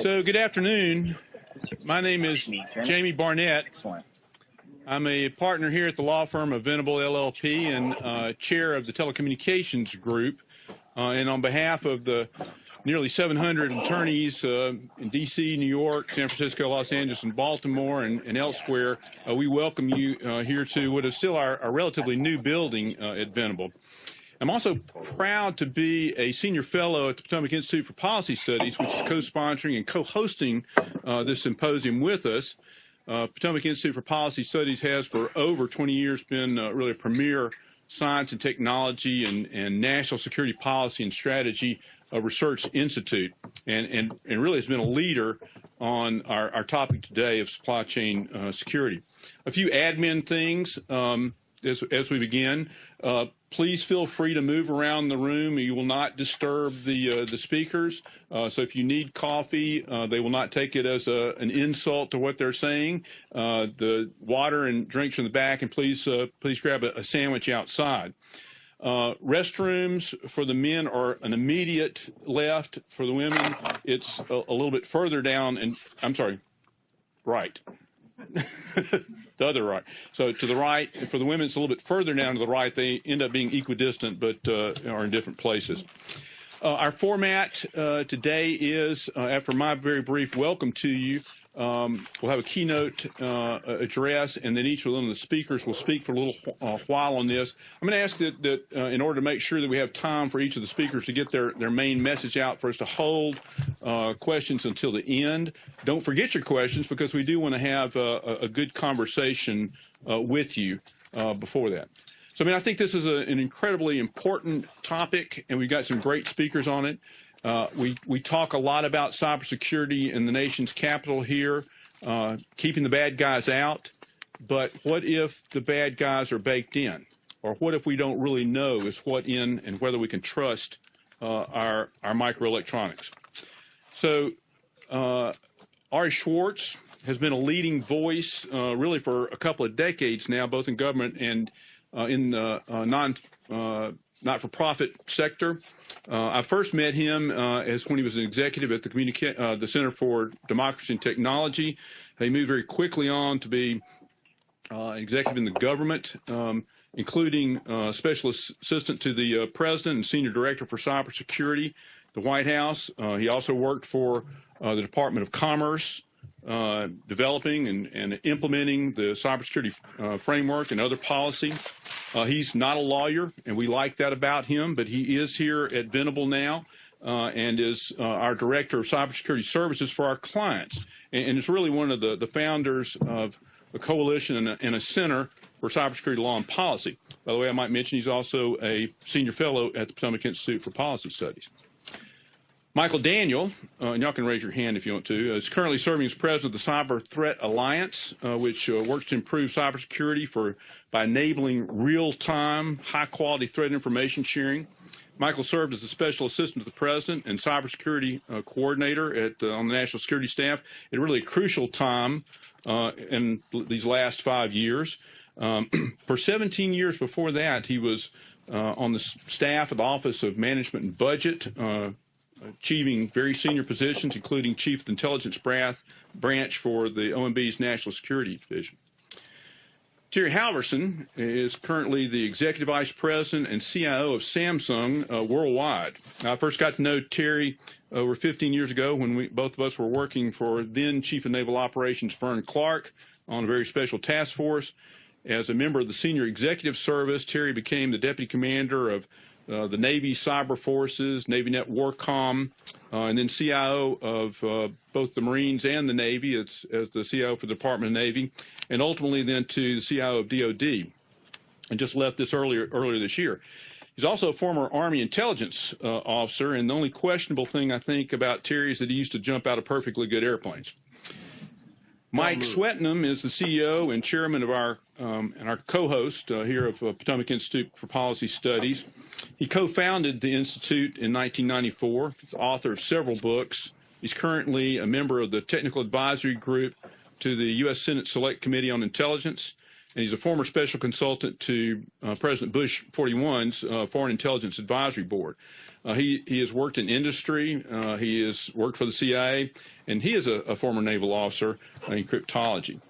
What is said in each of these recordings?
So good afternoon. My name is Jamie Barnett. I'm a partner here at the law firm of Venable LLP and chair of the Telecommunications group. And on behalf of the nearly 700 attorneys in D.C., New York, San Francisco, Los Angeles, and Baltimore, and elsewhere, we welcome you here to what is still our relatively new building at Venable. I'm also proud to be a senior fellow at the Potomac Institute for Policy Studies, which is co-sponsoring and co-hosting this symposium with us. Potomac Institute for Policy Studies has for over 20 years been really a premier science and technology and national security policy and strategy research institute, and really has been a leader on our topic today of supply chain security. A few admin things as we begin. Please feel free to move around the room. You will not disturb the speakers. So if you need coffee, they will not take it as an insult to what they're saying. The water and drinks in the back, and please grab a sandwich outside. Restrooms for the men are an immediate left. For the women, it's a little bit further down, and I'm sorry, right. The other right. So to the right, for the women, it's a little bit further down to the right. They end up being equidistant, but are in different places. Our format today is, after my very brief welcome to you, we'll have a keynote address, and then each of the speakers will speak for a little while on this. I'm going to ask that in order to make sure that we have time for each of the speakers to get their main message out, for us to hold questions until the end. Don't forget your questions, because we do want to have a good conversation with you before that. So, I think this is an incredibly important topic, and we've got some great speakers on it. We talk a lot about cybersecurity in the nation's capital here, keeping the bad guys out. But what if the bad guys are baked in? Or what if we don't really know is what in and whether we can trust our microelectronics? So Ari Schwartz has been a leading voice really for a couple of decades now, both in government and in the not-for-profit sector. I first met him as when he was an executive at the Center for Democracy and Technology. He moved very quickly on to be an executive in the government, including special assistant to the president and senior director for cybersecurity, the White House. He also worked for the Department of Commerce, developing and implementing the cybersecurity framework and other policy. He's not a lawyer, and we like that about him, but he is here at Venable now and is our director of cybersecurity services for our clients, and is really one of the founders of a coalition and a center for cybersecurity law and policy. By the way, I might mention he's also a senior fellow at the Potomac Institute for Policy Studies. Michael Daniel, and y'all can raise your hand if you want to, is currently serving as president of the Cyber Threat Alliance, which works to improve cybersecurity by enabling real-time, high-quality threat information sharing. Michael served as a special assistant to the president and cybersecurity coordinator on the national security staff at really a crucial time in these last 5 years. For 17 years before that, he was on the staff of the Office of Management and Budget, achieving very senior positions, including Chief of the Intelligence Branch for the OMB's National Security Division. Terry Halverson is currently the Executive Vice President and CIO of Samsung worldwide. I first got to know Terry over 15 years ago when both of us were working for then Chief of Naval Operations Vern Clark on a very special task force. As a member of the Senior Executive Service, Terry became the Deputy Commander of the Navy Cyber Forces, Navy Net Warcom, and then CIO of both the Marines and the Navy as the CIO for the Department of Navy, and ultimately then to the CIO of DOD, and just left this earlier this year. He's also a former Army intelligence officer, and the only questionable thing I think about Terry is that he used to jump out of perfectly good airplanes. Mike Swetnam is the CEO and chairman of our co-host here of Potomac Institute for Policy Studies. He co-founded the Institute in 1994. He's the author of several books. He's currently a member of the Technical Advisory Group to the U.S. Senate Select Committee on Intelligence, and he's a former special consultant to President Bush 41's Foreign Intelligence Advisory Board. He has worked in industry. He has worked for the CIA, and he is a former naval officer in cryptology.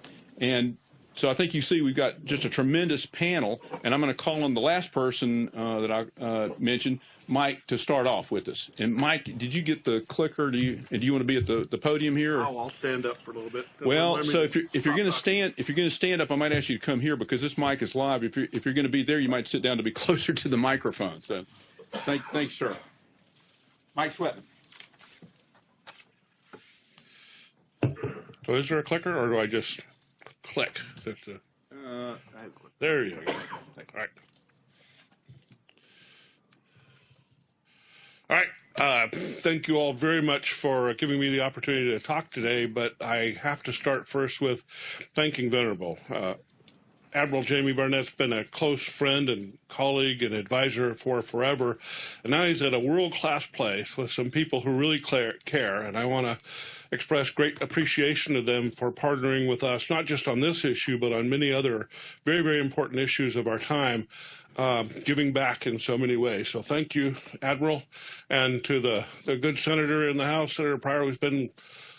And so I think you see we've got just a tremendous panel, and I'm going to call on the last person that I mentioned, Mike, to start off with us. And Mike, did you get the clicker? Do you want to be at the podium here? Oh, I'll stand up for a little bit. Well, so if you're going to stand up, I might ask you to come here because this mic is live. If you're going to be there, you might sit down to be closer to the microphone. So, thanks, sir. Mike Sweatman. So is there a clicker, or do I just click? There you go. All right. Thank you all very much for giving me the opportunity to talk today, but I have to start first with thanking Venable. Admiral Jamie Barnett's been a close friend and colleague and advisor for forever, and now he's at a world-class place with some people who really care, and I want to express great appreciation to them for partnering with us, not just on this issue, but on many other very, very important issues of our time, giving back in so many ways. So thank you, Admiral, and to the good senator in the House, Senator Pryor, who's been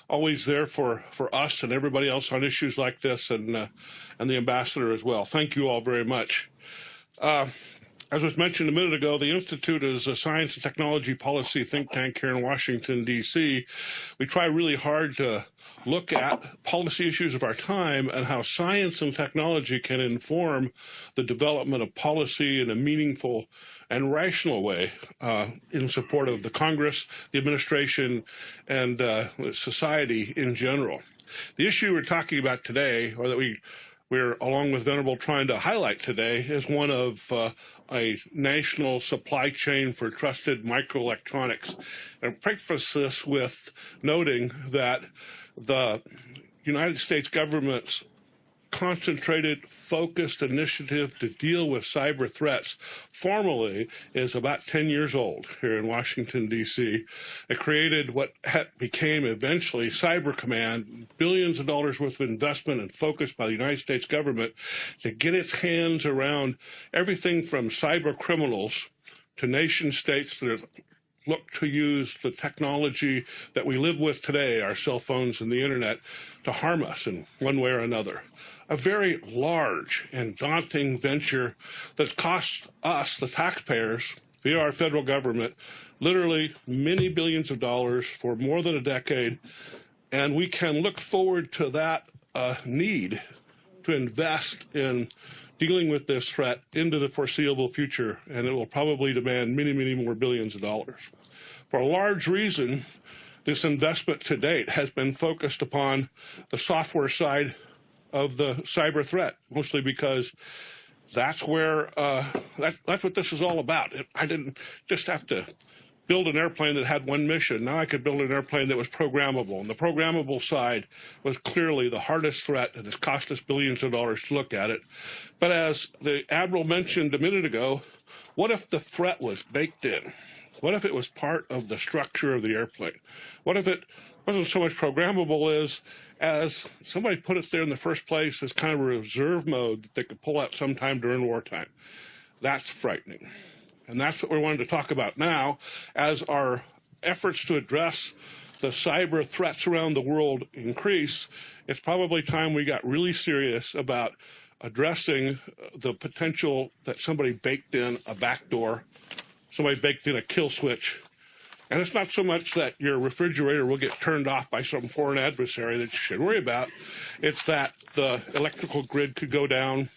always there for us and everybody else on issues like this, and the ambassador as well. Thank you all very much. As was mentioned a minute ago, the Institute is a science and technology policy think tank here in Washington, D.C. We try really hard to look at policy issues of our time and how science and technology can inform the development of policy in a meaningful and rational way in support of the Congress, the administration, and society in general. The issue we're talking about today, or that we're, along with Venable, trying to highlight today, is one of a national supply chain for trusted microelectronics. And I preface this with noting that the United States government's concentrated, focused initiative to deal with cyber threats formally is about 10 years old here in Washington, D.C. It created what became eventually Cyber Command, billions of dollars worth of investment and focus by the United States government to get its hands around everything from cyber criminals to nation states that look to use the technology that we live with today, our cell phones and the internet, to harm us in one way or another. A very large and daunting venture that's cost us, the taxpayers, via our federal government, literally many billions of dollars for more than a decade, and we can look forward to that need to invest in dealing with this threat into the foreseeable future, and it will probably demand many, many more billions of dollars. For a large reason, this investment to date has been focused upon the software side of the cyber threat, mostly because that's where that's what this is all about. I didn't just have to build an airplane that had one mission. Now I could build an airplane that was programmable, and the programmable side was clearly the hardest threat, and it's cost us billions of dollars to look at it. But as the Admiral mentioned a minute ago, what if the threat was baked in? What if it was part of the structure of the airplane? What if it wasn't so much programmable as somebody put it there in the first place as kind of a reserve mode that they could pull out sometime during wartime? That's frightening. And that's what we wanted to talk about now as our efforts to address the cyber threats around the world increase. It's probably time we got really serious about addressing the potential that somebody baked in a backdoor, somebody baked in a kill switch. And it's not so much that your refrigerator will get turned off by some foreign adversary that you should worry about. It's that the electrical grid could go down,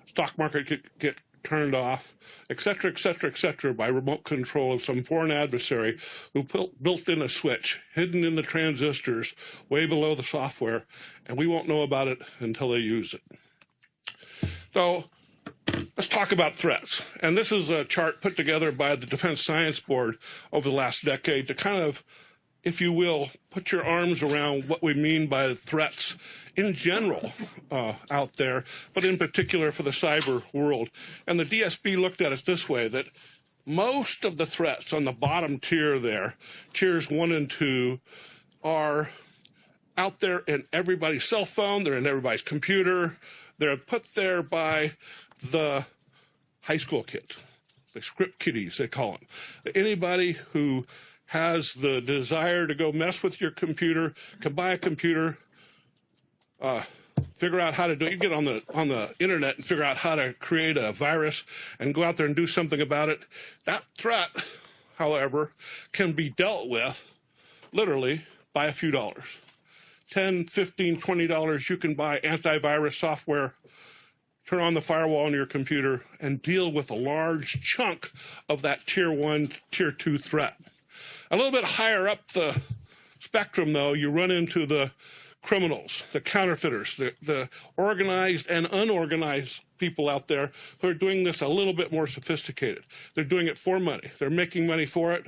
stock market could get turned off, et cetera, by remote control of some foreign adversary who built in a switch, hidden in the transistors, way below the software, and we won't know about it until they use it. So let's talk about threats. And this is a chart put together by the Defense Science Board over the last decade to kind of, if you will, put your arms around what we mean by threats in general out there, but in particular for the cyber world. And the DSB looked at it this way, that most of the threats on the bottom tier there, tiers 1 and 2, are out there in everybody's cell phone, they're in everybody's computer, they're put there by the high school kids. the script kiddies, they call them. Anybody who has the desire to go mess with your computer can buy a computer, figure out how to do it. You get on the internet and figure out how to create a virus and go out there and do something about it. That threat, however, can be dealt with literally by a few dollars. $10, $15, $20, you can buy antivirus software, turn on the firewall on your computer, and deal with a large chunk of that tier 1, tier 2 threat. A little bit higher up the spectrum, though, you run into the criminals, the counterfeiters, the organized and unorganized people out there who are doing this a little bit more sophisticated. They're doing it for money. They're making money for it,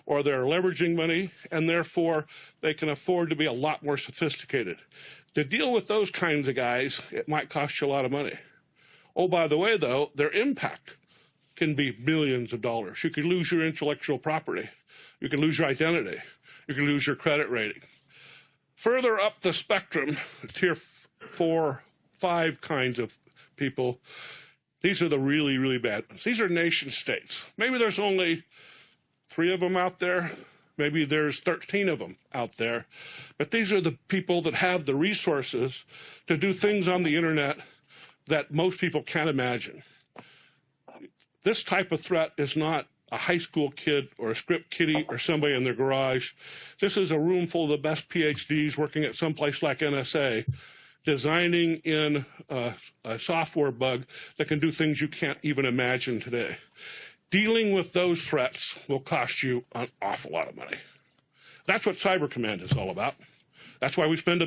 or they're leveraging money, and therefore they can afford to be a lot more sophisticated. To deal with those kinds of guys, it might cost you a lot of money. Oh, by the way, though, their impact can be millions of dollars. You could lose your intellectual property. You can lose your identity. You can lose your credit rating. Further up the spectrum, tier 4, 5 kinds of people, these are the really, really bad ones. These are nation states. Maybe there's only 3 of them out there. Maybe there's 13 of them out there. But these are the people that have the resources to do things on the internet that most people can't imagine. This type of threat is not a high school kid or a script kiddie or somebody in their garage. This is a room full of the best PhDs working at some place like NSA, designing in a software bug that can do things you can't even imagine today. Dealing with those threats will cost you an awful lot of money. That's what Cyber Command is all about. That's why we spend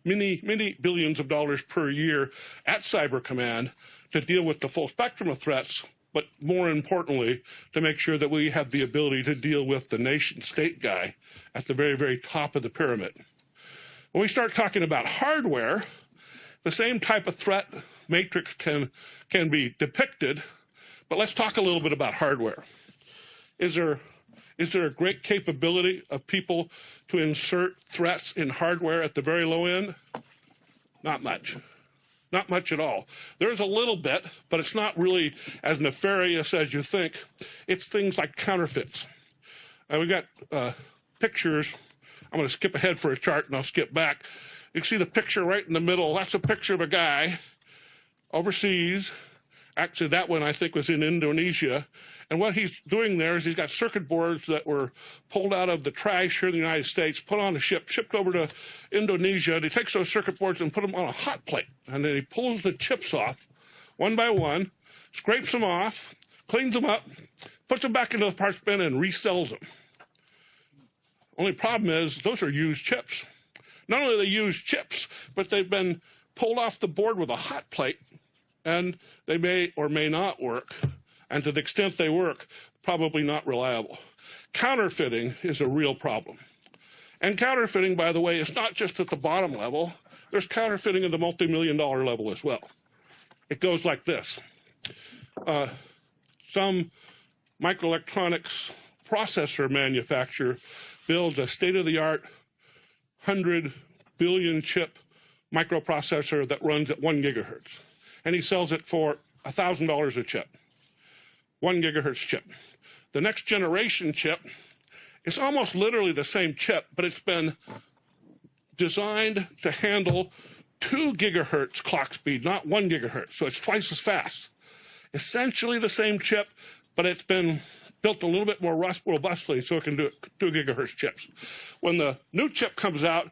many billions of dollars per year at Cyber Command to deal with the full spectrum of threats, but more importantly, to make sure that we have the ability to deal with the nation state guy at the very, very top of the pyramid. When we start talking about hardware, the same type of threat matrix can be depicted, but let's talk a little bit about hardware. Is there a great capability of people to insert threats in hardware at the very low end? Not much. Not much at all. There's a little bit, but it's not really as nefarious as you think. It's things like counterfeits. We've got pictures. I'm going to skip ahead for a chart, and I'll skip back. You can see the picture right in the middle. That's a picture of a guy overseas. Actually, that one, I think, was in Indonesia. And what he's doing there is he's got circuit boards that were pulled out of the trash here in the United States, put on a ship, shipped over to Indonesia. And he takes those circuit boards and put them on a hot plate. And then he pulls the chips off one by one, scrapes them off, cleans them up, puts them back into the parts bin, and resells them. Only problem is those are used chips. Not only are they used chips, but they've been pulled off the board with a hot plate, and they may or may not work. And to the extent they work, probably not reliable. Counterfeiting is a real problem. And counterfeiting, by the way, is not just at the bottom level. There's counterfeiting at the multi-million-dollar level as well. It goes like this. Some microelectronics processor manufacturer builds a state-of-the-art 100 billion chip microprocessor that runs at 1 gigahertz. And he sells it for $1,000 a chip. 1 gigahertz chip. The next generation chip is almost literally the same chip, but it's been designed to handle 2 gigahertz clock speed, not 1 gigahertz. So it's twice as fast. Essentially the same chip, but it's been built a little bit more robustly so it can do 2 gigahertz chips. When the new chip comes out,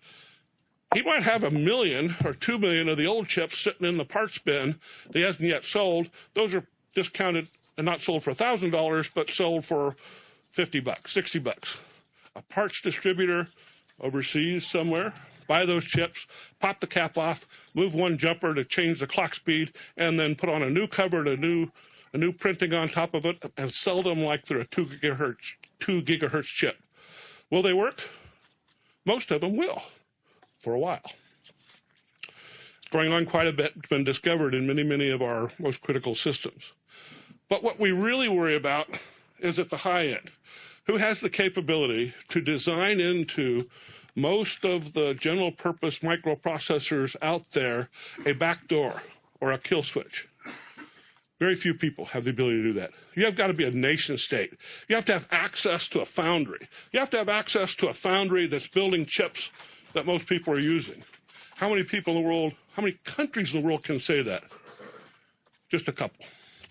he might have 1 million or 2 million of the old chips sitting in the parts bin that he hasn't yet sold. Those are discounted and not sold for $1,000, but sold for $50, $60. A parts distributor overseas somewhere, buy those chips, pop the cap off, move one jumper to change the clock speed, and then put on a new cover and a new printing on top of it, and sell them like they're a 2 gigahertz chip. Will they work? Most of them will, for a while. It's going on quite a bit. It's been discovered in many of our most critical systems. But what we really worry about is at the high end. Who has the capability to design into most of the general purpose microprocessors out there a backdoor or a kill switch? Very few people have the ability to do that. You have got to be a nation state. You have to have access to a foundry. You have to have access to a foundry that's building chips that most people are using. How many people in the world, how many countries in the world can say that? Just a couple.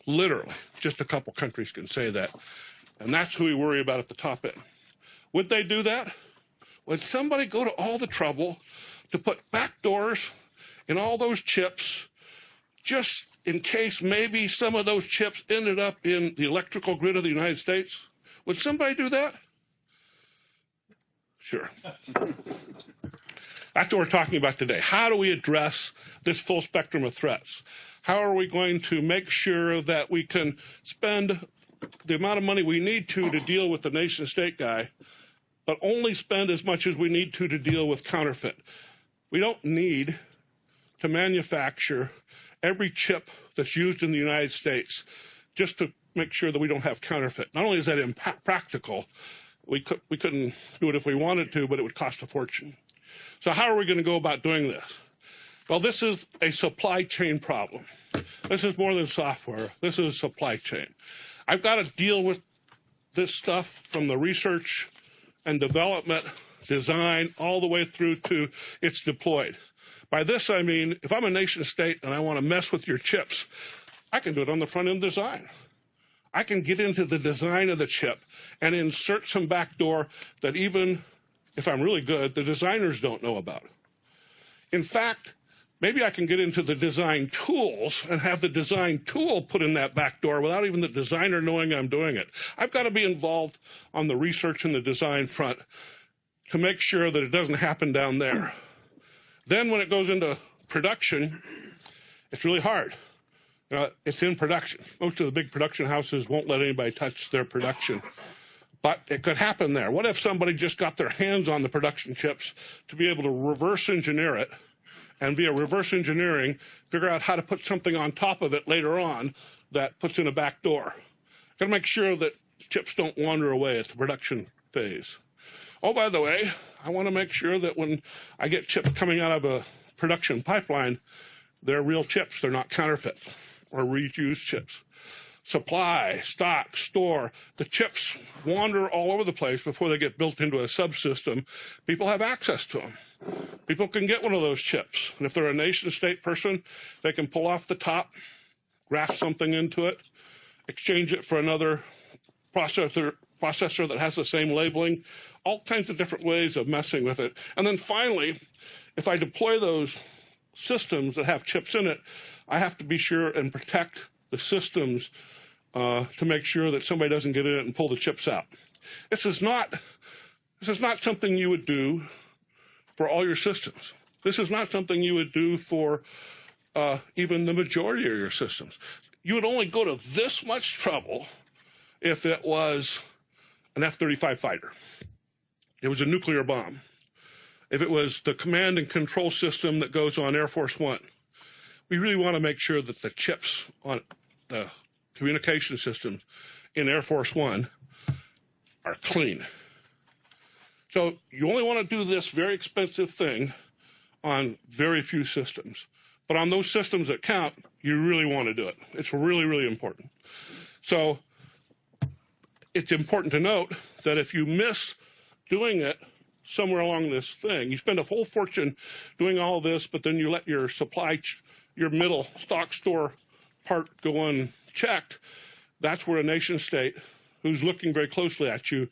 Literally, just a couple countries can say that. And that's who we worry about at the top end. Would they do that? Would somebody go to all the trouble to put backdoors in all those chips just in case maybe some of those chips ended up in the electrical grid of the United States? Would somebody do that? Sure. That's what we're talking about today. How do we address this full spectrum of threats? How are we going to make sure that we can spend the amount of money we need to deal with the nation state guy, but only spend as much as we need to deal with counterfeit? We don't need to manufacture every chip that's used in the United States just to make sure that we don't have counterfeit. Not only is that impractical, we couldn't do it if we wanted to, but it would cost a fortune. So how are we going to go about doing this? Well, this is a supply chain problem. This is more than software. This is supply chain. I've got to deal with this stuff from the research and development, design, all the way through to it's deployed. By this, I mean, if I'm a nation state and I want to mess with your chips, I can do it on the front end design. I can get into the design of the chip and insert some backdoor that even if I'm really good, the designers don't know about. In fact, maybe I can get into the design tools and have the design tool put in that backdoor without even the designer knowing I'm doing it. I've got to be involved on the research and the design front to make sure that it doesn't happen down there. Then when it goes into production, it's really hard. It's in production. Most of the big production houses won't let anybody touch their production. But it could happen there. What if somebody just got their hands on the production chips to be able to reverse engineer it and via reverse engineering figure out how to put something on top of it later on that puts in a back door? Got to make sure that chips don't wander away at the production phase. Oh, by the way, I want to make sure that when I get chips coming out of a production pipeline, they're real chips. They're not counterfeit or reused chips. Supply, stock, store. The chips wander all over the place before they get built into a subsystem. People have access to them. People can get one of those chips. And if they're a nation-state person, they can pull off the top, graft something into it, exchange it for another processor that has the same labeling, all kinds of different ways of messing with it. And then finally, if I deploy those systems that have chips in it, I have to be sure and protect the systems to make sure that somebody doesn't get in it and pull the chips out. This is not something you would do for all your systems. This is not something you would do for even the majority of your systems. You would only go to this much trouble if it was an F-35 fighter. It was a nuclear bomb. If it was the command and control system that goes on Air Force One. We really want to make sure that the chips on the communication systems in Air Force One are clean. So you only want to do this very expensive thing on very few systems. But on those systems that count, you really want to do it. It's really, really important. So it's important to note that if you miss doing it somewhere along this thing, you spend a whole fortune doing all this, but then you let your your middle stock store part go unchecked, that's where a nation state who's looking very closely at you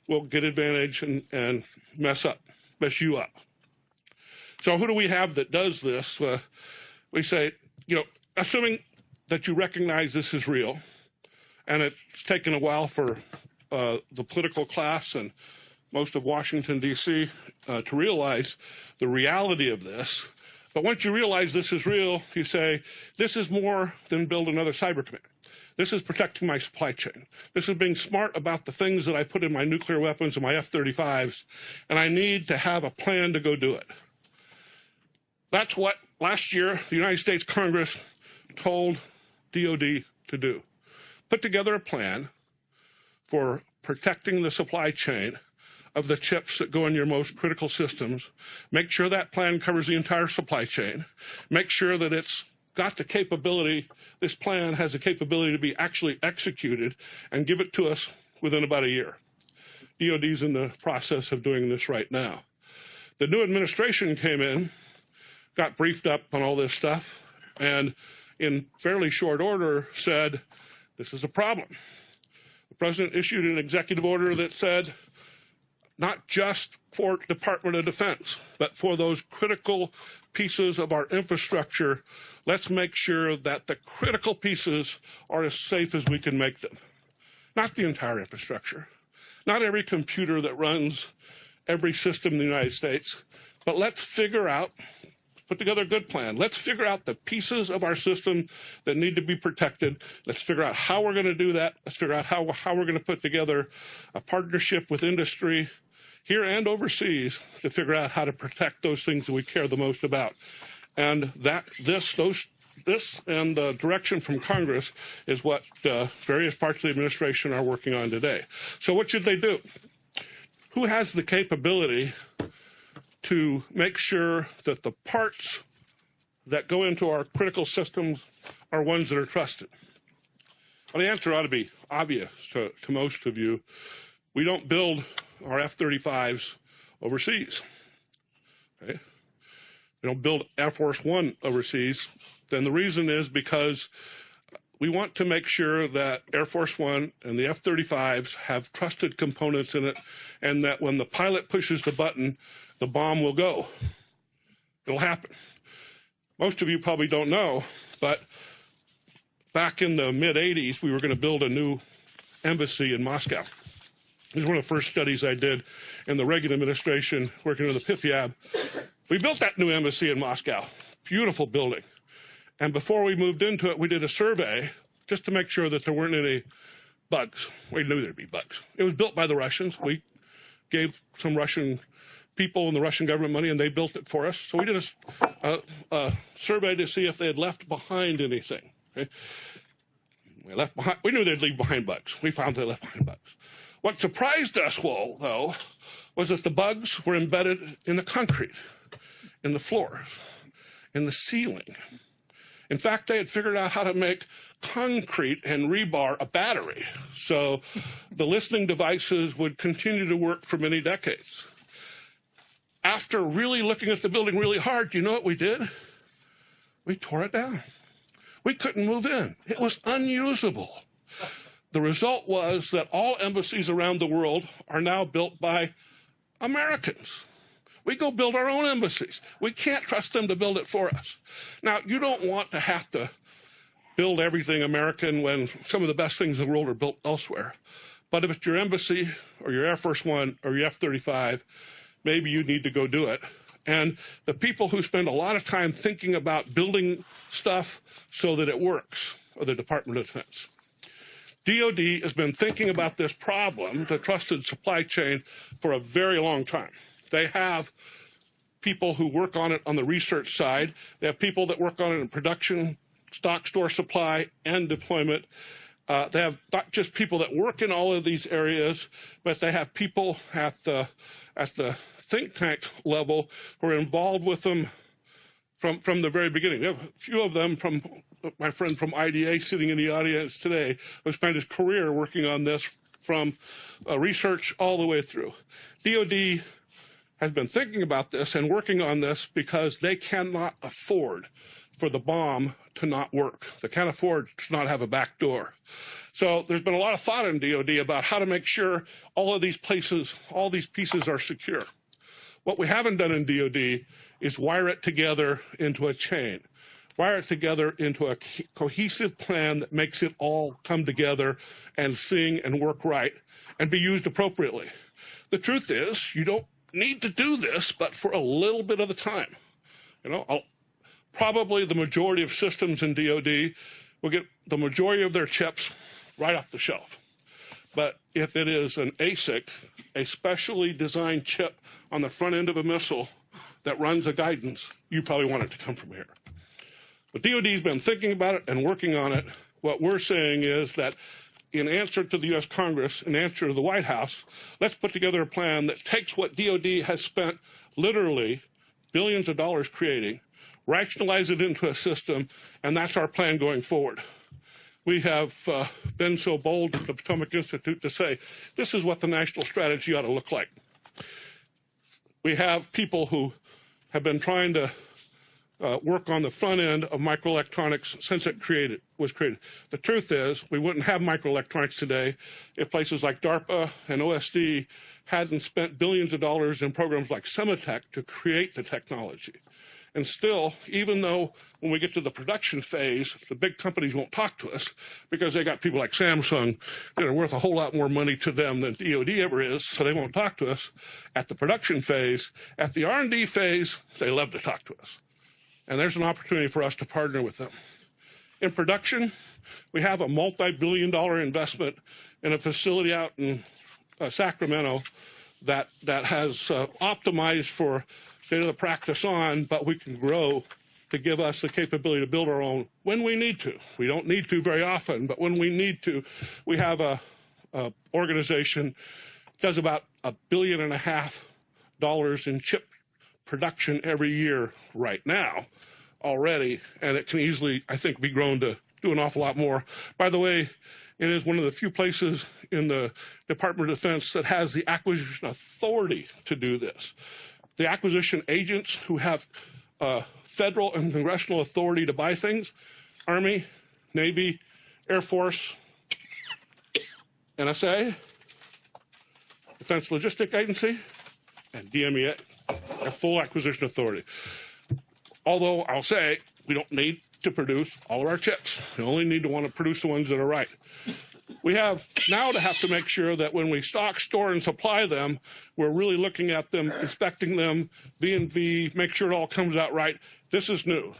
will get advantage and mess you up. So who do we have that does this? We say, assuming that you recognize this is real, and it's taken a while for the political class and most of Washington, D.C. To realize the reality of this. But once you realize this is real, you say, this is more than build another cyber command. This is protecting my supply chain. This is being smart about the things that I put in my nuclear weapons and my F-35s, and I need to have a plan to go do it. That's what last year the United States Congress told DOD to do. Put together a plan for protecting the supply chain of the chips that go in your most critical systems. Make sure that plan covers the entire supply chain. Make sure that it's got the capability, this plan has the capability to be actually executed and give it to us within about a year. DOD's in the process of doing this right now. The new administration came in, got briefed up on all this stuff, and in fairly short order said, this is a problem. The president issued an executive order that said, not just for Department of Defense, but for those critical pieces of our infrastructure, let's make sure that the critical pieces are as safe as we can make them. Not the entire infrastructure, not every computer that runs every system in the United States, but let's figure out, put together a good plan. Let's figure out the pieces of our system that need to be protected. Let's figure out how we're going to do that. Let's figure out how we're going to put together a partnership with industry here and overseas to figure out how to protect those things that we care the most about. And this and the direction from Congress is what various parts of the administration are working on today. So what should they do? Who has the capability to make sure that the parts that go into our critical systems are ones that are trusted? Well, the answer ought to be obvious to most of you. We don't build our F-35s overseas. Okay? We don't build Air Force One overseas. Then the reason is because we want to make sure that Air Force One and the F-35s have trusted components in it, and that when the pilot pushes the button, the bomb will go. It'll happen. Most of you probably don't know, but back in the mid-'80s, we were going to build a new embassy in Moscow. It was one of the first studies I did in the Reagan administration, working on the PIFIAB. We built that new embassy in Moscow. Beautiful building. And before we moved into it, we did a survey just to make sure that there weren't any bugs. We knew there'd be bugs. It was built by the Russians. We gave some Russian people in the Russian government money, and they built it for us. So we did a survey to see if they had left behind anything. Okay? We knew they'd leave behind bugs. We found they left behind bugs. What surprised us, though, was that the bugs were embedded in the concrete, in the floors, in the ceiling. In fact, they had figured out how to make concrete and rebar a battery, so the listening devices would continue to work for many decades. After really looking at the building really hard, you know what we did? We tore it down. We couldn't move in. It was unusable. The result was that all embassies around the world are now built by Americans. We go build our own embassies. We can't trust them to build it for us. Now, you don't want to have to build everything American when some of the best things in the world are built elsewhere. But if it's your embassy or your Air Force One or your F-35, maybe you need to go do it. And the people who spend a lot of time thinking about building stuff so that it works are the Department of Defense. DOD has been thinking about this problem, the trusted supply chain, for a very long time. They have people who work on it on the research side. They have people that work on it in production, stock, store, supply, and deployment. They have not just people that work in all of these areas, but they have people at the think tank level who are involved with them from the very beginning. We have a few of them from my friend from IDA sitting in the audience today, who spent his career working on this from research all the way through. DOD has been thinking about this and working on this because they cannot afford for the bomb to not work. They can't afford to not have a back door. So there's been a lot of thought in DOD about how to make sure all of these places, all these pieces are secure. What we haven't done in DOD is wire it together into a chain, wire it together into a cohesive plan that makes it all come together and sing and work right and be used appropriately. The truth is, you don't need to do this, but for a little bit of the time. You know, probably the majority of systems in DOD will get the majority of their chips right off the shelf. But if it is an ASIC, a specially designed chip on the front end of a missile that runs a guidance, you probably want it to come from here. But DOD's been thinking about it and working on it. What we're saying is that in answer to the U.S. Congress, in answer to the White House, let's put together a plan that takes what DOD has spent literally billions of dollars creating rationalize it into a system, and that's our plan going forward. We have been so bold at the Potomac Institute to say, this is what the national strategy ought to look like. We have people who have been trying to work on the front end of microelectronics since it was created. The truth is, we wouldn't have microelectronics today if places like DARPA and OSD hadn't spent billions of dollars in programs like Semitech to create the technology. And still, even though when we get to the production phase, the big companies won't talk to us because they got people like Samsung that are worth a whole lot more money to them than DoD ever is, so they won't talk to us at the production phase. At the R&D phase, they love to talk to us. And there's an opportunity for us to partner with them. In production, we have a multi-billion-dollar investment in a facility out in Sacramento that has optimized for state of the practice on, but we can grow to give us the capability to build our own when we need to. We don't need to very often, but when we need to, we have a organization that does about $1.5 billion in chip production every year right now already, and it can easily, I think, be grown to do an awful lot more. By the way, it is one of the few places in the Department of Defense that has the acquisition authority to do this. The acquisition agents who have federal and congressional authority to buy things, Army, Navy, Air Force, NSA, Defense Logistics Agency, and DMEA have full acquisition authority. Although I'll say we don't need to produce all of our chips. We only need to want to produce the ones that are right. We have now to have to make sure that when we stock, store, and supply them, we're really looking at them, inspecting them, V&V, make sure it all comes out right. This is new. An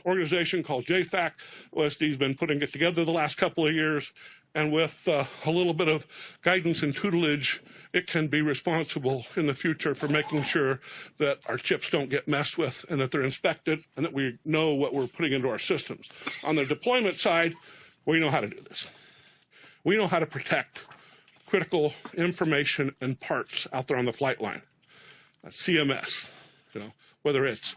organization called JFAC, OSD's been putting it together the last couple of years, and with a little bit of guidance and tutelage, it can be responsible in the future for making sure that our chips don't get messed with and that they're inspected and that we know what we're putting into our systems. On the deployment side, we know how to do this. We know how to protect critical information and parts out there on the flight line. CMS, whether it's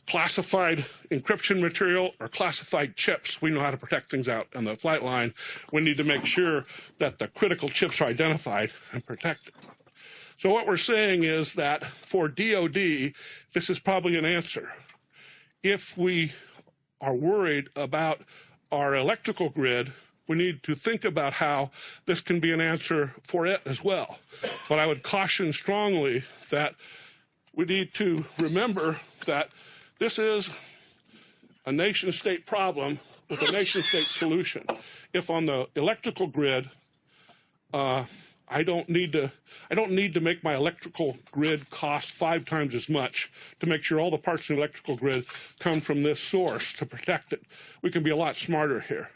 classified encryption material or classified chips, we know how to protect things out on the flight line. We need to make sure that the critical chips are identified and protected. So what we're saying is that for DoD, this is probably an answer. If we are worried about our electrical grid, we need to think about how this can be an answer for it as well. But I would caution strongly that we need to remember that this is a nation-state problem with a nation-state solution. If on the electrical grid, I don't need to make my electrical grid cost 5 times as much to make sure all the parts in the electrical grid come from this source to protect it. We can be a lot smarter here.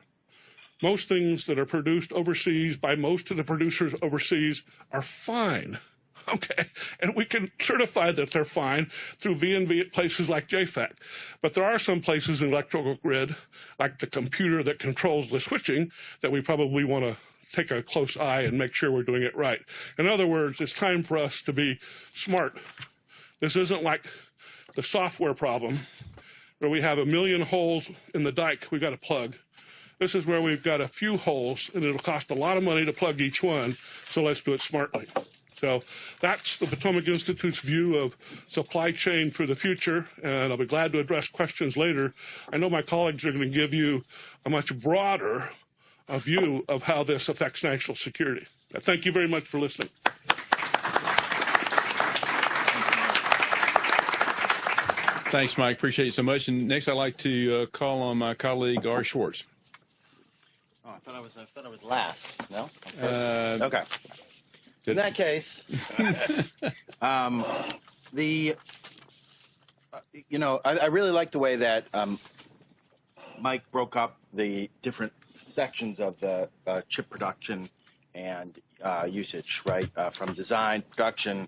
Most things that are produced overseas by most of the producers overseas are fine. Okay, and we can certify that they're fine through V&V at places like JFAC. But there are some places in the electrical grid, like the computer that controls the switching, that we probably want to take a close eye and make sure we're doing it right. In other words, it's time for us to be smart. This isn't like the software problem where we have 1 million holes in the dike we've got to plug. This is where we've got a few holes, and it'll cost a lot of money to plug each one, so let's do it smartly. So that's the Potomac Institute's view of supply chain for the future, and I'll be glad to address questions later. I know my colleagues are going to give you a much broader view of how this affects national security. Thank you very much for listening. Thanks, Mike. Appreciate it so much. And next, I'd like to call on my colleague, R. Schwartz. Oh, I thought I was last. No? Okay. In that case, I really like the way that Mike broke up the different sections of the chip production and usage, right? From design, production,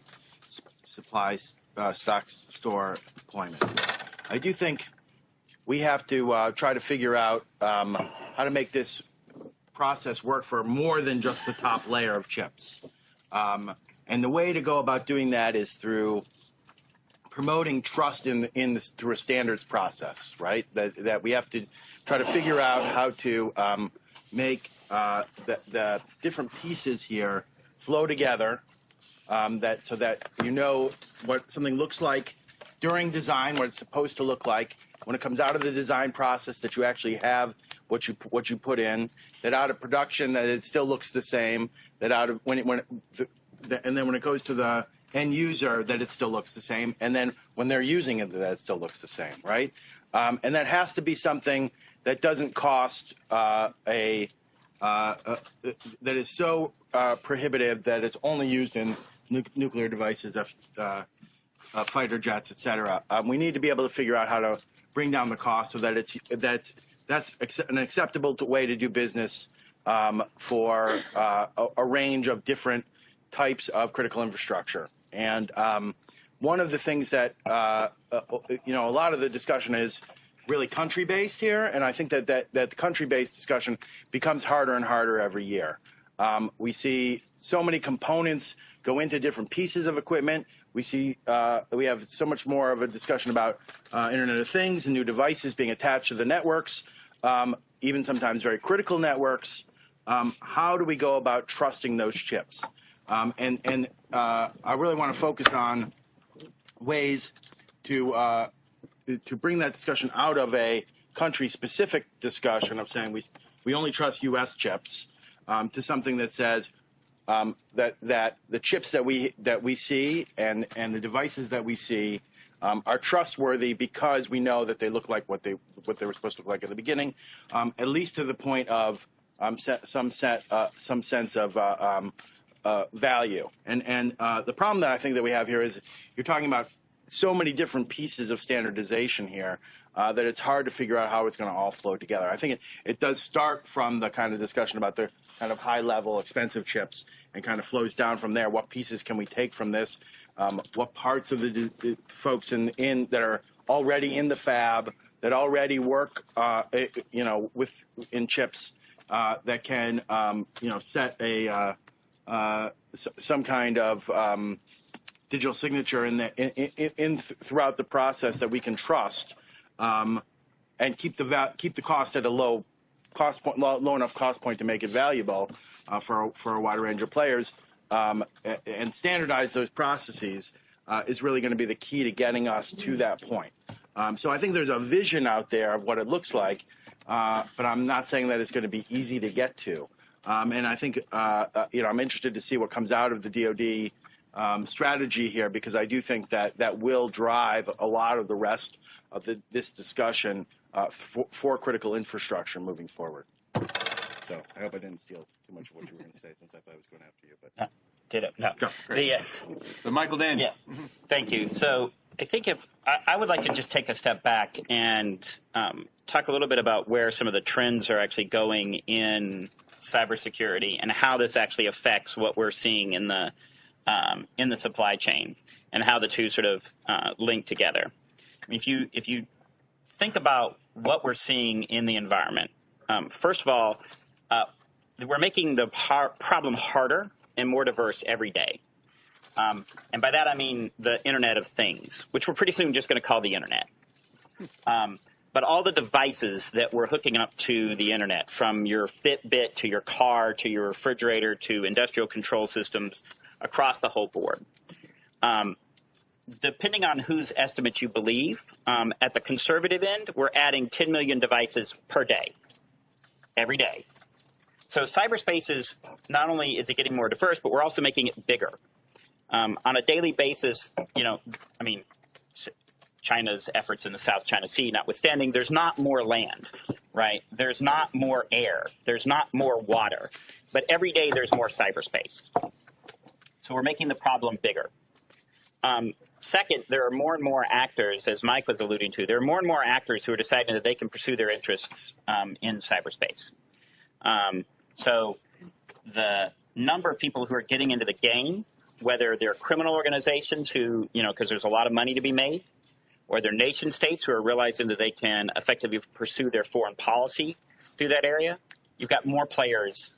supplies, stocks, store, deployment. I do think we have to try to figure out how to make this process work for more than just the top layer of chips. And the way to go about doing that is through promoting trust in this through a standards process, right? That we have to try to figure out how to make the different pieces here flow together, so that you know what something looks like during design, what it's supposed to look like. When it comes out of the design process, that you actually have what you put in. That out of production, that it still looks the same. That out of and then when it goes to the end user, that it still looks the same. And then when they're using it, that it still looks the same, right? And that has to be something that doesn't cost that is so prohibitive that it's only used in nuclear devices, fighter jets, et cetera. We need to be able to figure out how to bring down the cost so that that's an acceptable way to do business for a range of different types of critical infrastructure. And one of the things that a lot of the discussion is really country-based here, and I think that the country-based discussion becomes harder and harder every year. We see so many components go into different pieces of equipment. We see we have so much more of a discussion about Internet of Things and new devices being attached to the networks, even sometimes very critical networks. How do we go about trusting those chips? And I really want to focus on ways to bring that discussion out of a country-specific discussion of saying we only trust U.S. chips to something that says that the chips that we see and the devices that we see are trustworthy because we know that they look like what they were supposed to look like at the beginning, at least to the point of some sense of value. And the problem that I think that we have here is you're talking about so many different pieces of standardization here that it's hard to figure out how it's going to all flow together. I think it does start from the kind of discussion about the kind of high-level expensive chips and kind of flows down from there. What pieces can we take from this? What parts of the folks in that are already in the fab, that already work in chips that can set a some kind of digital signature in throughout the process that we can trust, and keep the cost at a low enough cost point to make it valuable for a wider range of players, and standardize those processes is really going to be the key to getting us to that point. So I think there's a vision out there of what it looks like, but I'm not saying that it's going to be easy to get to. And I think I'm interested to see what comes out of the DoD strategy here, because I do think that will drive a lot of the rest of this discussion for critical infrastructure moving forward. So I hope I didn't steal too much of what you were going to say, since I thought I was going after you. But did it? No. Go, great. So Michael Daniel. Yeah. Thank you. So I think I would like to just take a step back and talk a little bit about where some of the trends are actually going in cybersecurity and how this actually affects what we're seeing in the supply chain and how the two sort of link together. I mean, if you think about what we're seeing in the environment, first of all, we're making the problem harder and more diverse every day. And by that I mean the Internet of Things, which we're pretty soon just going to call the Internet. But all the devices that we're hooking up to the Internet, from your Fitbit to your car to your refrigerator to industrial control systems across the whole board. Depending on whose estimates you believe, at the conservative end, we're adding 10 million devices per day, every day. So cyberspace is not only is it getting more diverse, but we're also making it bigger. On a daily basis, China's efforts in the South China Sea notwithstanding, there's not more land, right? There's not more air. There's not more water. But every day there's more cyberspace. So we're making the problem bigger. Second, there are more and more actors, as Mike was alluding to, there are more and more actors who are deciding that they can pursue their interests in cyberspace. So the number of people who are getting into the game, whether they're criminal organizations who, because there's a lot of money to be made, or they're nation states who are realizing that they can effectively pursue their foreign policy through that area, you've got more players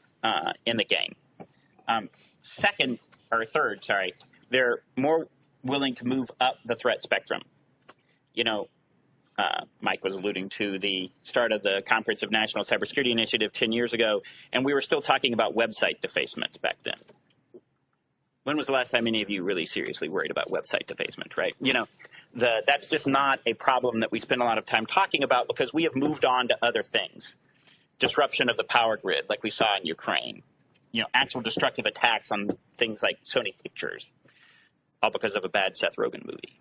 in the game. Third, there are more willing to move up the threat spectrum. You know, Mike was alluding to the start of the Comprehensive National Cybersecurity Initiative 10 years ago, and we were still talking about website defacement back then. When was the last time any of you really seriously worried about website defacement, right? You know, that's just not a problem that we spend a lot of time talking about because we have moved on to other things. Disruption of the power grid, like we saw in Ukraine. You know, actual destructive attacks on things like Sony Pictures, all because of a bad Seth Rogen movie.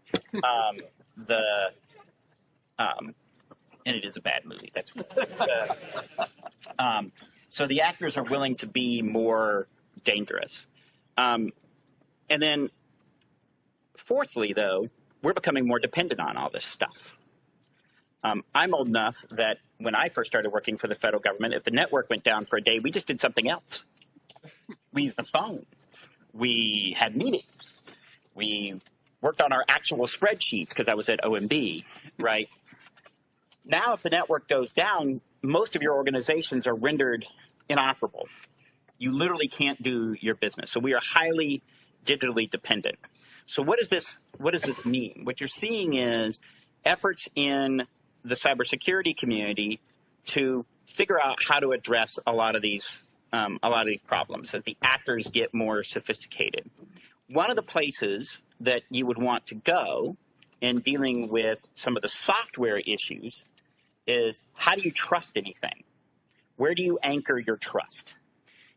And it is a bad movie. That's so the actors are willing to be more dangerous. And then, fourthly, though, we're becoming more dependent on all this stuff. I'm old enough that when I first started working for the federal government, if the network went down for a day, we just did something else. We used the phone. We had meetings. We worked on our actual spreadsheets because I was at OMB, right? Now, if the network goes down, most of your organizations are rendered inoperable. You literally can't do your business. So we are highly digitally dependent. So what does this mean? What you're seeing is efforts in the cybersecurity community to figure out how to address a lot of these problems as the actors get more sophisticated. One of the places that you would want to go in dealing with some of the software issues is how do you trust anything? Where do you anchor your trust?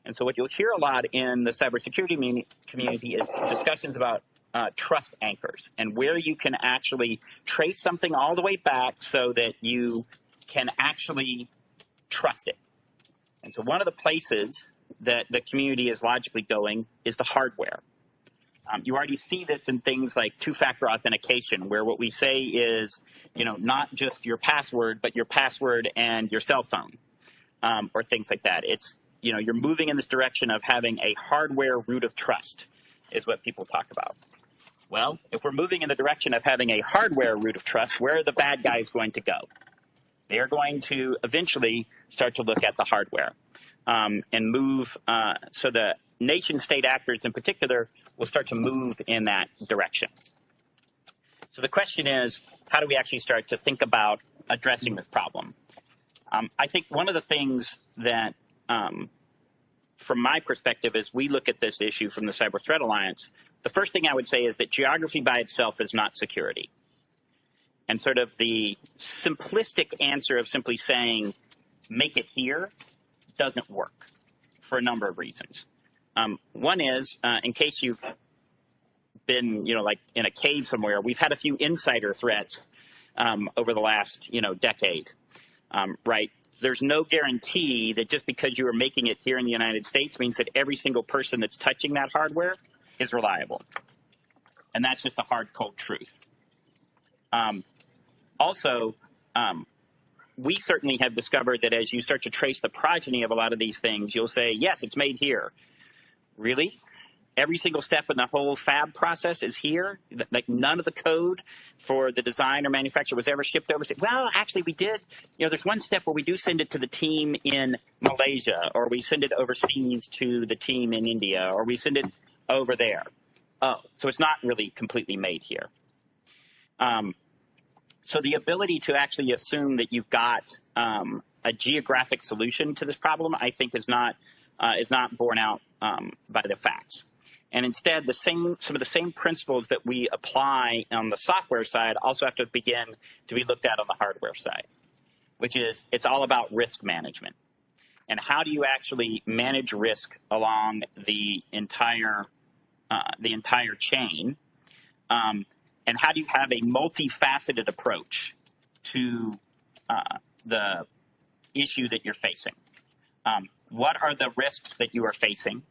And so what you'll hear a lot in the cybersecurity community is discussions about trust anchors and where you can actually trace something all the way back so that you can actually trust it. And so one of the places that the community is logically going is the hardware. You already see this in things like two-factor authentication, where what we say is, you know, not just your password, but your password and your cell phone, or things like that. It's, you know, you're moving in this direction of having a hardware root of trust is what people talk about. Well, if we're moving in the direction of having a hardware root of trust, where are the bad guys going to go? They are going to eventually start to look at the hardware and move so the nation-state actors in particular will start to move in that direction. So the question is, how do we actually start to think about addressing this problem? I think one of the things that, from my perspective, as we look at this issue from the Cyber Threat Alliance, the first thing I would say is that geography by itself is not security. And sort of the simplistic answer of simply saying, make it here, doesn't work for a number of reasons. One is, in case you've been, you know, like in a cave somewhere, we've had a few insider threats over the last, you know, decade, right? There's no guarantee that just because you are making it here in the United States means that every single person that's touching that hardware is reliable. And that's just the hard, cold truth. Also, we certainly have discovered that as you start to trace the progeny of a lot of these things, you'll say, yes, it's made here. Really? Every single step in the whole fab process is here? Like none of the code for the design or manufacture was ever shipped over? Well, actually, we did. You know, there's one step where we do send it to the team in Malaysia, or we send it overseas to the team in India, or we send it over there. Oh, so it's not really completely made here. So the ability to actually assume that you've got a geographic solution to this problem, I think, is not borne out by the facts. And instead, some of the same principles that we apply on the software side also have to begin to be looked at on the hardware side, which is it's all about risk management. And how do you actually manage risk along the entire chain? And how do you have a multifaceted approach to the issue that you're facing? What are the risks that you are facing?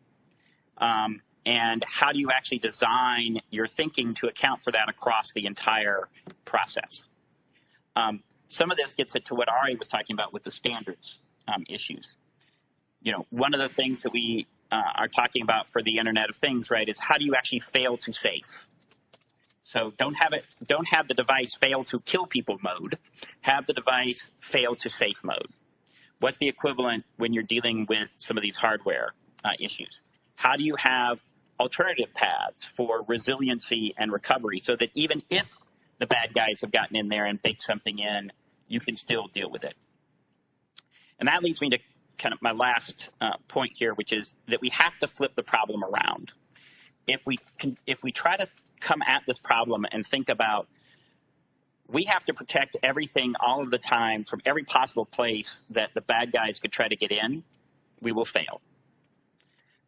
And how do you actually design your thinking to account for that across the entire process? Some of this gets into what Ari was talking about with the standards issues. You know, one of the things that we are talking about for the Internet of Things, right, is how do you actually fail to safe? So don't have the device fail to kill people mode. Have the device fail to safe mode. What's the equivalent when you're dealing with some of these hardware issues? How do you have alternative paths for resiliency and recovery so that even if the bad guys have gotten in there and baked something in, you can still deal with it. And that leads me to kind of my last point here, which is that we have to flip the problem around. If we try to come at this problem and think about we have to protect everything all of the time from every possible place that the bad guys could try to get in, we will fail.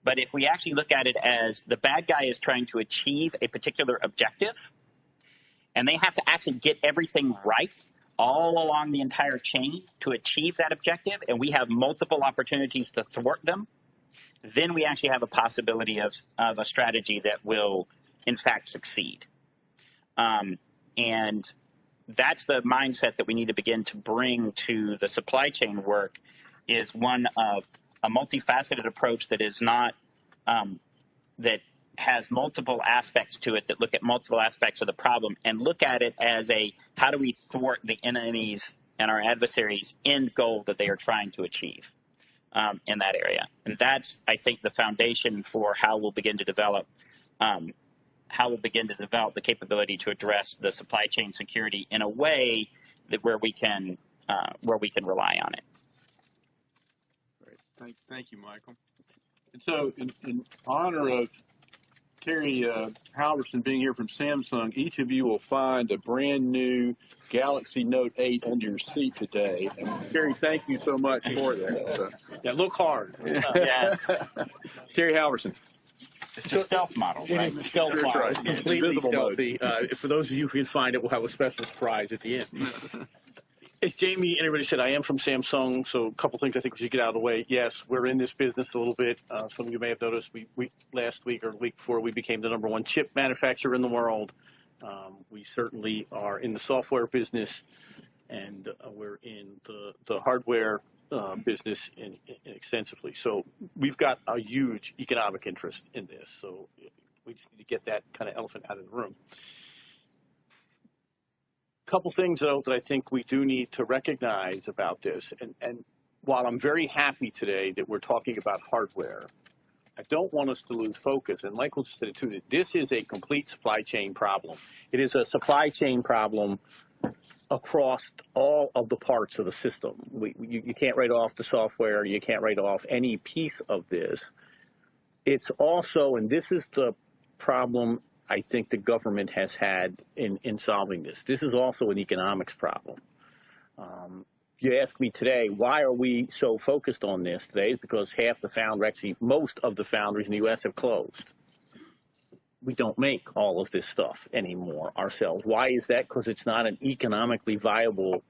But if we actually look at it as the bad guy is trying to achieve a particular objective, and they have to actually get everything right all along the entire chain to achieve that objective, and we have multiple opportunities to thwart them, then we actually have a possibility of a strategy that will, in fact, succeed. And that's the mindset that we need to begin to bring to the supply chain work, is one of a multifaceted approach that is not that has multiple aspects to it, that look at multiple aspects of the problem and look at it as a how do we thwart the enemies and our adversaries' end goal that they are trying to achieve in that area. And that's, I think, the foundation for how we'll begin to develop the capability to address the supply chain security in a way that where we can rely on it. Great. Thank you, Michael. And so, in honor of Terry Halverson being here from Samsung, each of you will find a brand new Galaxy Note 8 under your seat today. And Terry, thank you so much for that. So, yeah, look hard. Yeah. Terry Halverson. It's the stealth model, It right? is the stealth model. Right. It's completely Invisible stealthy. For those of you who can find it, we'll have a special surprise at the end. As Jamie and everybody said, I am from Samsung, so a couple things I think we should get out of the way. Yes, we're in this business a little bit. Some of you may have noticed we last week or the week before we became the #1 chip manufacturer in the world. We certainly are in the software business, and we're in the hardware business extensively. So we've got a huge economic interest in this. So we just need to get that kind of elephant out of the room. Couple things, though, that I think we do need to recognize about this. And while I'm very happy today that we're talking about hardware, I don't want us to lose focus. And Michael said it too, that this is a complete supply chain problem. It is a supply chain problem across all of the parts of the system. You can't write off the software. You can't write off any piece of this. It's also, and this is the problem I think the government has had in solving this. This is also an economics problem. You ask me today, why are we so focused on this today? It's because most of the foundries in the U.S. have closed. We don't make all of this stuff anymore ourselves. Why is that? Because it's not an economically viable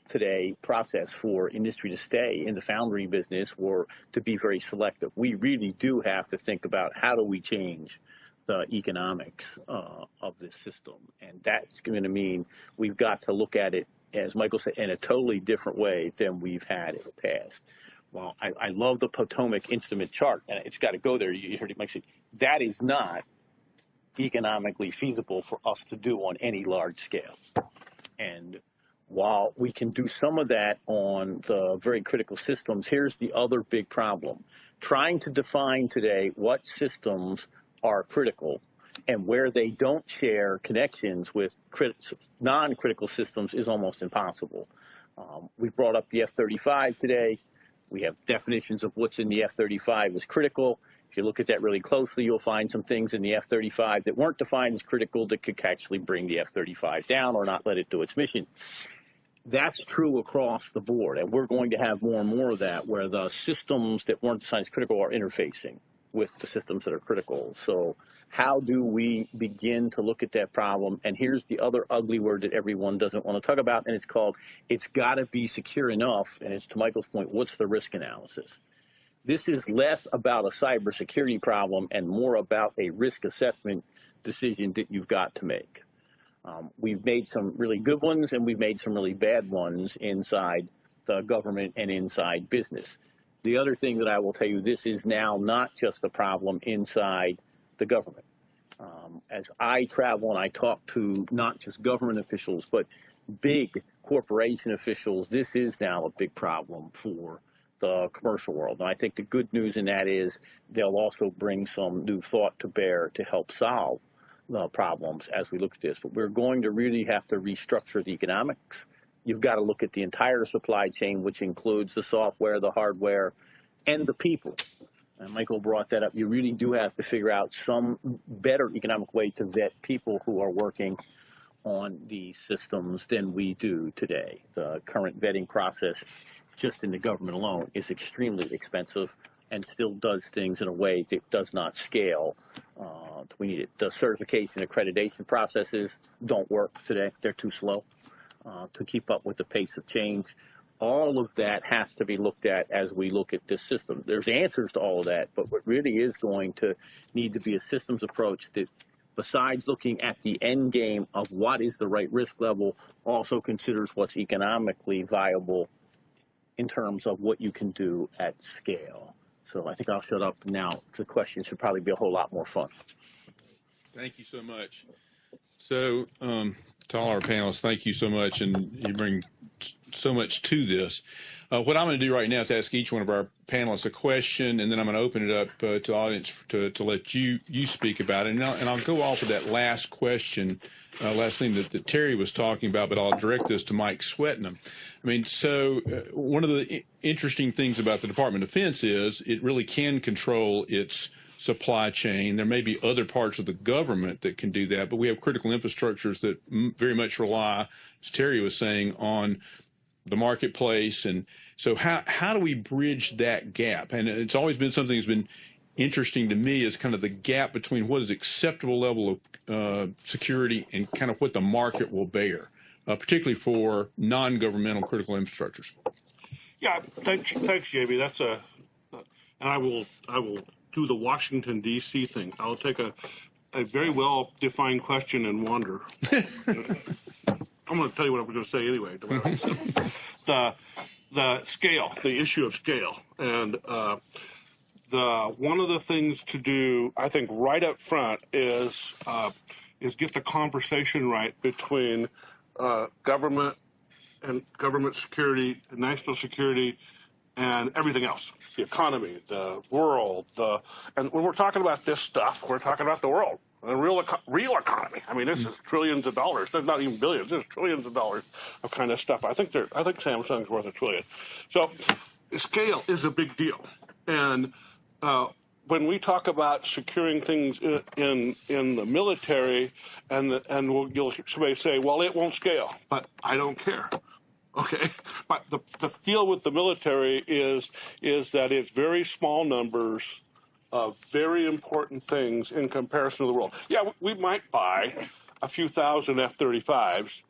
today process for industry to stay in the foundry business or to be very selective. We really do have to think about how do we change the economics of this system. And that's going to mean we've got to look at it, as Michael said, in a totally different way than we've had in the past. Well, I love the Potomac instrument chart, and it's got to go there. You heard it, Mike say, that is not economically feasible for us to do on any large scale. And while we can do some of that on the very critical systems, here's the other big problem. Trying to define today what systems are critical and where they don't share connections with non-critical systems is almost impossible. We brought up the F-35 today. We have definitions of what's in the F-35 as critical. If you look at that really closely, you'll find some things in the F-35 that weren't defined as critical that could actually bring the F-35 down or not let it do its mission. That's true across the board, and we're going to have more and more of that where the systems that weren't defined as critical are interfacing with the systems that are critical. So how do we begin to look at that problem? And here's the other ugly word that everyone doesn't want to talk about, and it's got to be secure enough. And it's to Michael's point, what's the risk analysis? This is less about a cybersecurity problem and more about a risk assessment decision that you've got to make. We've made some really good ones and we've made some really bad ones inside the government and inside business. The other thing that I will tell you, this is now not just a problem inside the government. As I travel and I talk to not just government officials, but big corporation officials, this is now a big problem for the commercial world. And I think the good news in that is they'll also bring some new thought to bear to help solve the problems as we look at this. But we're going to really have to restructure the economics. You've got to look at the entire supply chain, which includes the software, the hardware, and the people. And Michael brought that up. You really do have to figure out some better economic way to vet people who are working on these systems than we do today. The current vetting process, just in the government alone, is extremely expensive and still does things in a way that does not scale. We need it. The certification accreditation processes don't work today. They're too slow to keep up with the pace of change. All of that has to be looked at as we look at this system. There's answers to all of that, but what really is going to need to be a systems approach that, besides looking at the end game of what is the right risk level, also considers what's economically viable in terms of what you can do at scale. So I think I'll shut up now. The question should probably be a whole lot more fun. Thank you so much. So, to all our panelists, thank you so much, and you bring so much to this. What I'm going to do right now is ask each one of our panelists a question, and then I'm going to open it up to the audience to let you speak about it. And I'll go off of that last question, last thing that Terry was talking about, but I'll direct this to Mike Swetnam. I mean, so one of the interesting things about the Department of Defense is it really can control its supply chain. There may be other parts of the government that can do that, but we have critical infrastructures that very much rely, as Terry was saying, on the marketplace. And so how do we bridge that gap? And it's always been something that's been interesting to me, is kind of the gap between what is acceptable level of security and kind of what the market will bear, particularly for non-governmental critical infrastructures. Yeah, thanks, Jamie. And I will do the Washington, D.C. thing. I'll take a very well-defined question and wander. I'm going to tell you what I'm going to say anyway. The scale, the issue of scale. And one of the things to do, I think, right up front is get the conversation right between government and government security, national security, and everything else. The economy, the world, and when we're talking about this stuff, we're talking about the world, the real economy. I mean, this is trillions of dollars. There's not even billions. There's trillions of dollars of kind of stuff. I think Samsung's worth $1 trillion. So, scale is a big deal. And when we talk about securing things in the military, you'll somebody say, "Well, it won't scale," but I don't care. Okay, but the feel with the military is that it's very small numbers of very important things in comparison to the world. Yeah, we might buy a few thousand F-35s,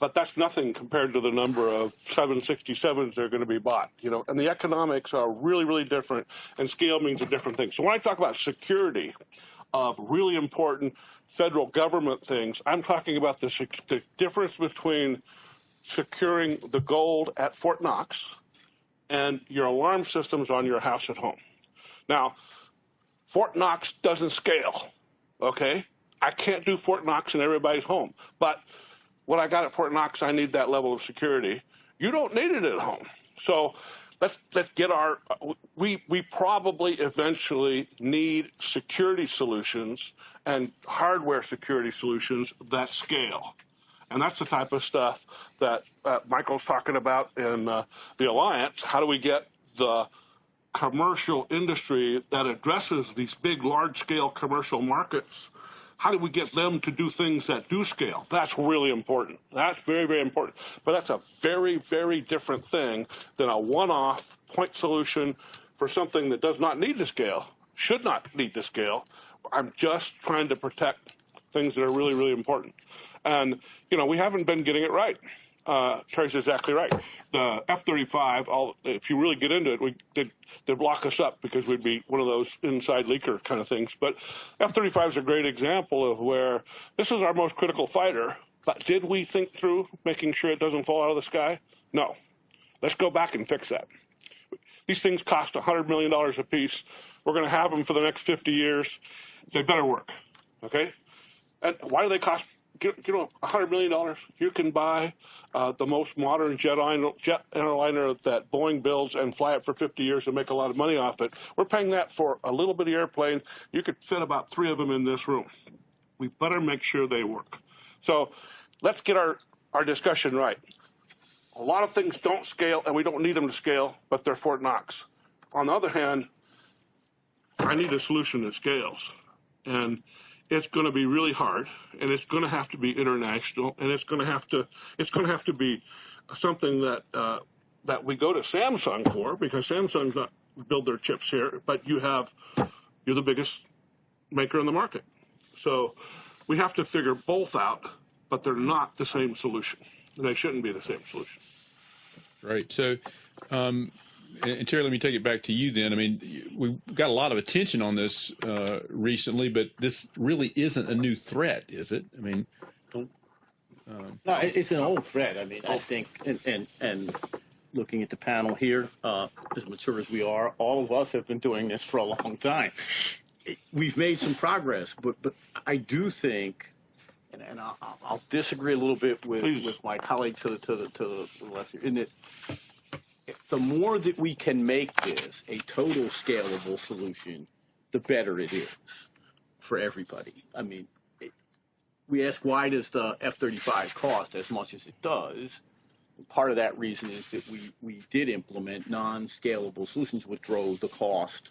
but that's nothing compared to the number of 767s that are going to be bought. And the economics are really, really different, and scale means a different thing. So when I talk about security of really important federal government things, I'm talking about the difference between securing the gold at Fort Knox and your alarm systems on your house at home. Now, Fort Knox doesn't scale, okay? I can't do Fort Knox in everybody's home. But what I got at Fort Knox, I need that level of security. You don't need it at home. So let's get we probably eventually need security solutions and hardware security solutions that scale. And that's the type of stuff that Michael's talking about in the Alliance. How do we get the commercial industry that addresses these big, large-scale commercial markets? How do we get them to do things that do scale? That's really important. That's very, very important. But that's a very, very different thing than a one-off point solution for something that does not need to scale, should not need to scale. I'm just trying to protect things that are really, really important. And, we haven't been getting it right. Terry's exactly right. The F-35, if you really get into it, they'd block us up because we'd be one of those inside leaker kind of things. But F-35 is a great example of where this is our most critical fighter, but did we think through making sure it doesn't fall out of the sky? No. Let's go back and fix that. These things cost $100 million a piece. We're going to have them for the next 50 years. They better work, okay? And why do they cost $100 million, you can buy the most modern jet airliner that Boeing builds and fly it for 50 years and make a lot of money off it. We're paying that for a little bitty airplane. You could fit about 3 of them in this room. We better make sure they work. So let's get our discussion right. A lot of things don't scale, and we don't need them to scale, but they're Fort Knox. On the other hand, I need a solution that scales. And it's going to be really hard, and it's going to have to be international, and it's going to have to be something that that we go to Samsung for, because Samsung's not build their chips here, but you're the biggest maker in the market. So we have to figure both out, but they're not the same solution, and they shouldn't be the same solution. Right. So, and Terry, let me take it back to you then. I mean, we've got a lot of attention on this recently, but this really isn't a new threat, is it? I mean, no, it's an old threat. I mean, I think, and looking at the panel here, as mature as we are, all of us have been doing this for a long time. We've made some progress, but I do think, and I'll disagree a little bit with my colleague to the left here, in that the more that we can make this a total scalable solution, the better it is for everybody. I mean, we ask, why does the F-35 cost as much as it does? And part of that reason is that we did implement non-scalable solutions, which drove the cost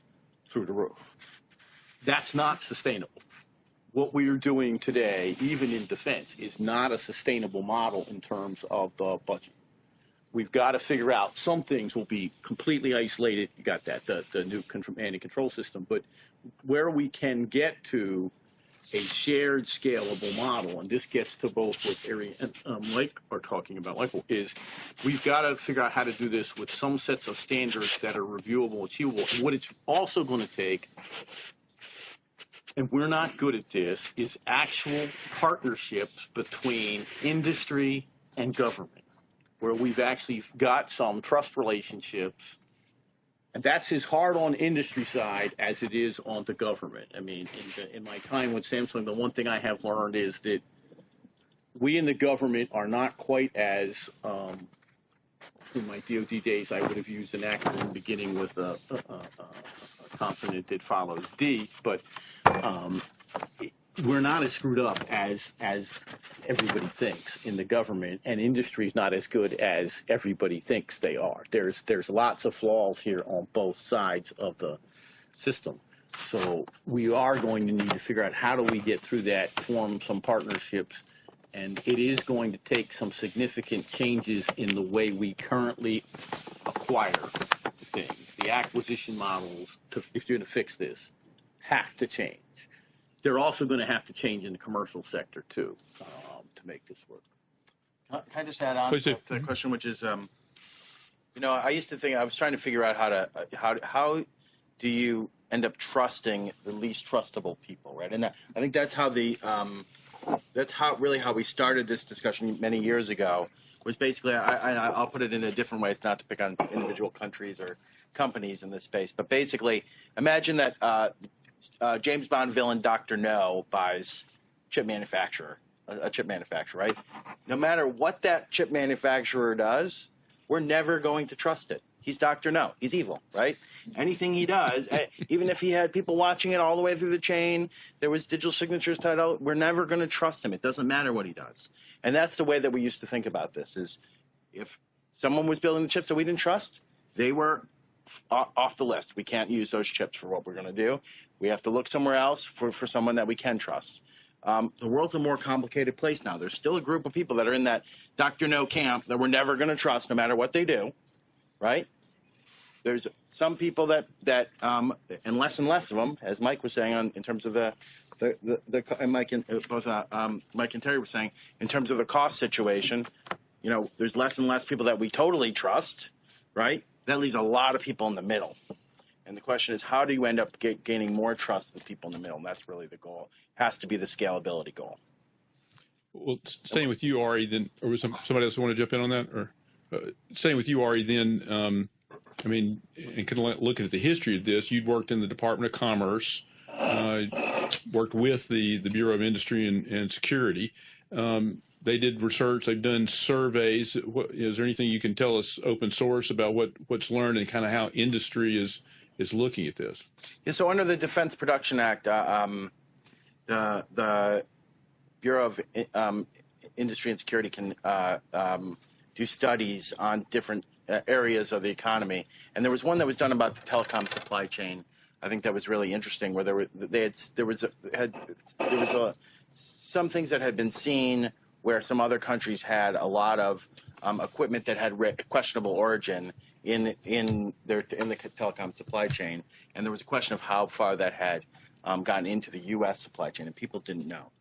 through the roof. That's not sustainable. What we are doing today, even in defense, is not a sustainable model in terms of the budget. We've got to figure out, some things will be completely isolated. You got that, the new command and control system. But where we can get to a shared scalable model, and this gets to both what Ari and Mike are talking about, Michael, is we've got to figure out how to do this with some sets of standards that are reviewable, achievable. And what it's also going to take, and we're not good at this, is actual partnerships between industry and government, where we've actually got some trust relationships. And that's as hard on industry side as it is on the government. I mean, in my time with Samsung, the one thing I have learned is that we in the government are not quite as, in my DoD days, I would have used an acronym beginning with a consonant that follows D, but we're not as screwed up as everybody thinks in the government, and industry is not as good as everybody thinks they are. There's lots of flaws here on both sides of the system. So we are going to need to figure out, how do we get through that, form some partnerships, and it is going to take some significant changes in the way we currently acquire things. The acquisition models, if you're going to fix this, have to change. They're also going to have to change in the commercial sector, too, to make this work. Can I just add on Please to the question, which is, I used to think, I was trying to figure out how do you end up trusting the least trustable people, right? And I think that's how how we started this discussion many years ago, was basically, I'll put it in a different way. It's not to pick on individual countries or companies in this space, but basically, imagine that James Bond villain Dr. No buys a chip manufacturer, right? No matter what that chip manufacturer does, we're never going to trust it. He's Dr. No. He's evil, right? Anything he does, even if he had people watching it all the way through the chain, there was digital signatures tied out, we're never going to trust him. It doesn't matter what he does. And that's the way that we used to think about this, is if someone was building the chips that we didn't trust, they were off the list. We can't use those chips for what we're going to do. We have to look somewhere else for someone that we can trust. The world's a more complicated place now. There's still a group of people that are in that Dr. No camp that we're never going to trust no matter what they do, right? There's some people that and less of them, as Mike was saying, in terms of and Mike and both Mike and Terry were saying, in terms of the cost situation, there's less and less people that we totally trust, right? That leaves a lot of people in the middle. And the question is, how do you end up gaining more trust with people in the middle? And that's really the goal. Has to be the scalability goal. Well, staying with you, Ari, then, or was somebody else want to jump in on that? Or staying with you, Ari, then, I mean, and kind of looking at the history of this, you'd worked in the Department of Commerce, worked with the Bureau of Industry and Security. They did research. They've done surveys. Is there anything you can tell us, open source, about what's learned and kind of how industry is looking at this? Yeah. So under the Defense Production Act, the Bureau of Industry and Security can do studies on different areas of the economy, and there was one that was done about the telecom supply chain. I think that was really interesting, where there was some things that had been seen where some other countries had a lot of equipment that had questionable origin in the telecom supply chain, and there was a question of how far that had gotten into the U.S. supply chain, and people didn't know.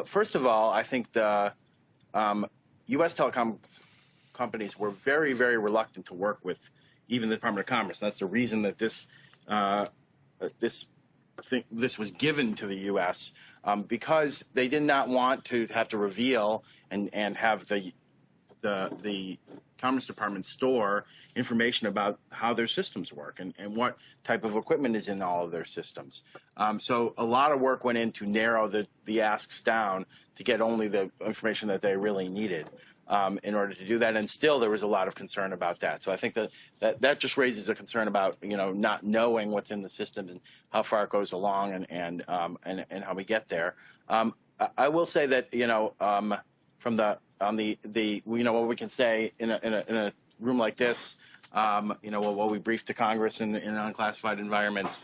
First of all, I think the U.S. telecom companies were very, very reluctant to work with even the Department of Commerce. That's the reason that this was given to the U.S. Because they did not want to have to reveal and have the Commerce Department store information about how their systems work and what type of equipment is in all of their systems. So a lot of work went in to narrow the asks down to get only the information that they really needed in order to do that. And still there was a lot of concern about that. So I think that just raises a concern about, not knowing what's in the system and how far it goes along and how we get there. I will say that, what we can say in a room like this, what we briefed to Congress in unclassified environments,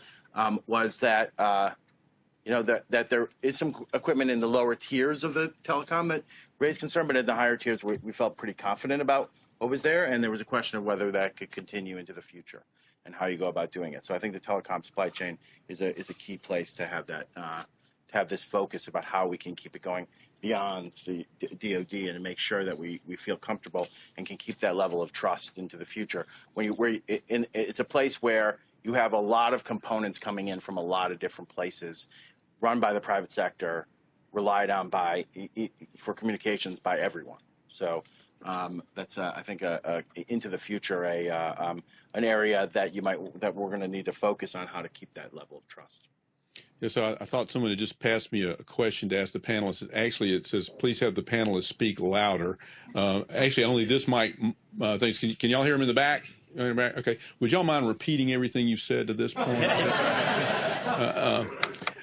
was that that there is some equipment in the lower tiers of the telecom that raised concern, but in the higher tiers we felt pretty confident about what was there, and there was a question of whether that could continue into the future and how you go about doing it. So I think the telecom supply chain is a key place to have that to have this focus about how we can keep it going beyond the DoD and to make sure that we feel comfortable and can keep that level of trust into the future. It's a place where you have a lot of components coming in from a lot of different places, run by the private sector, relied on for communications by everyone. So that's I think into the future an area that we're going to need to focus on how to keep that level of trust. Yeah, so I thought someone had just passed me a question to ask the panelists. Actually, it says, please have the panelists speak louder. Actually, only this mic things. Can y'all hear them in the back? Okay. Would y'all mind repeating everything you've said to this point?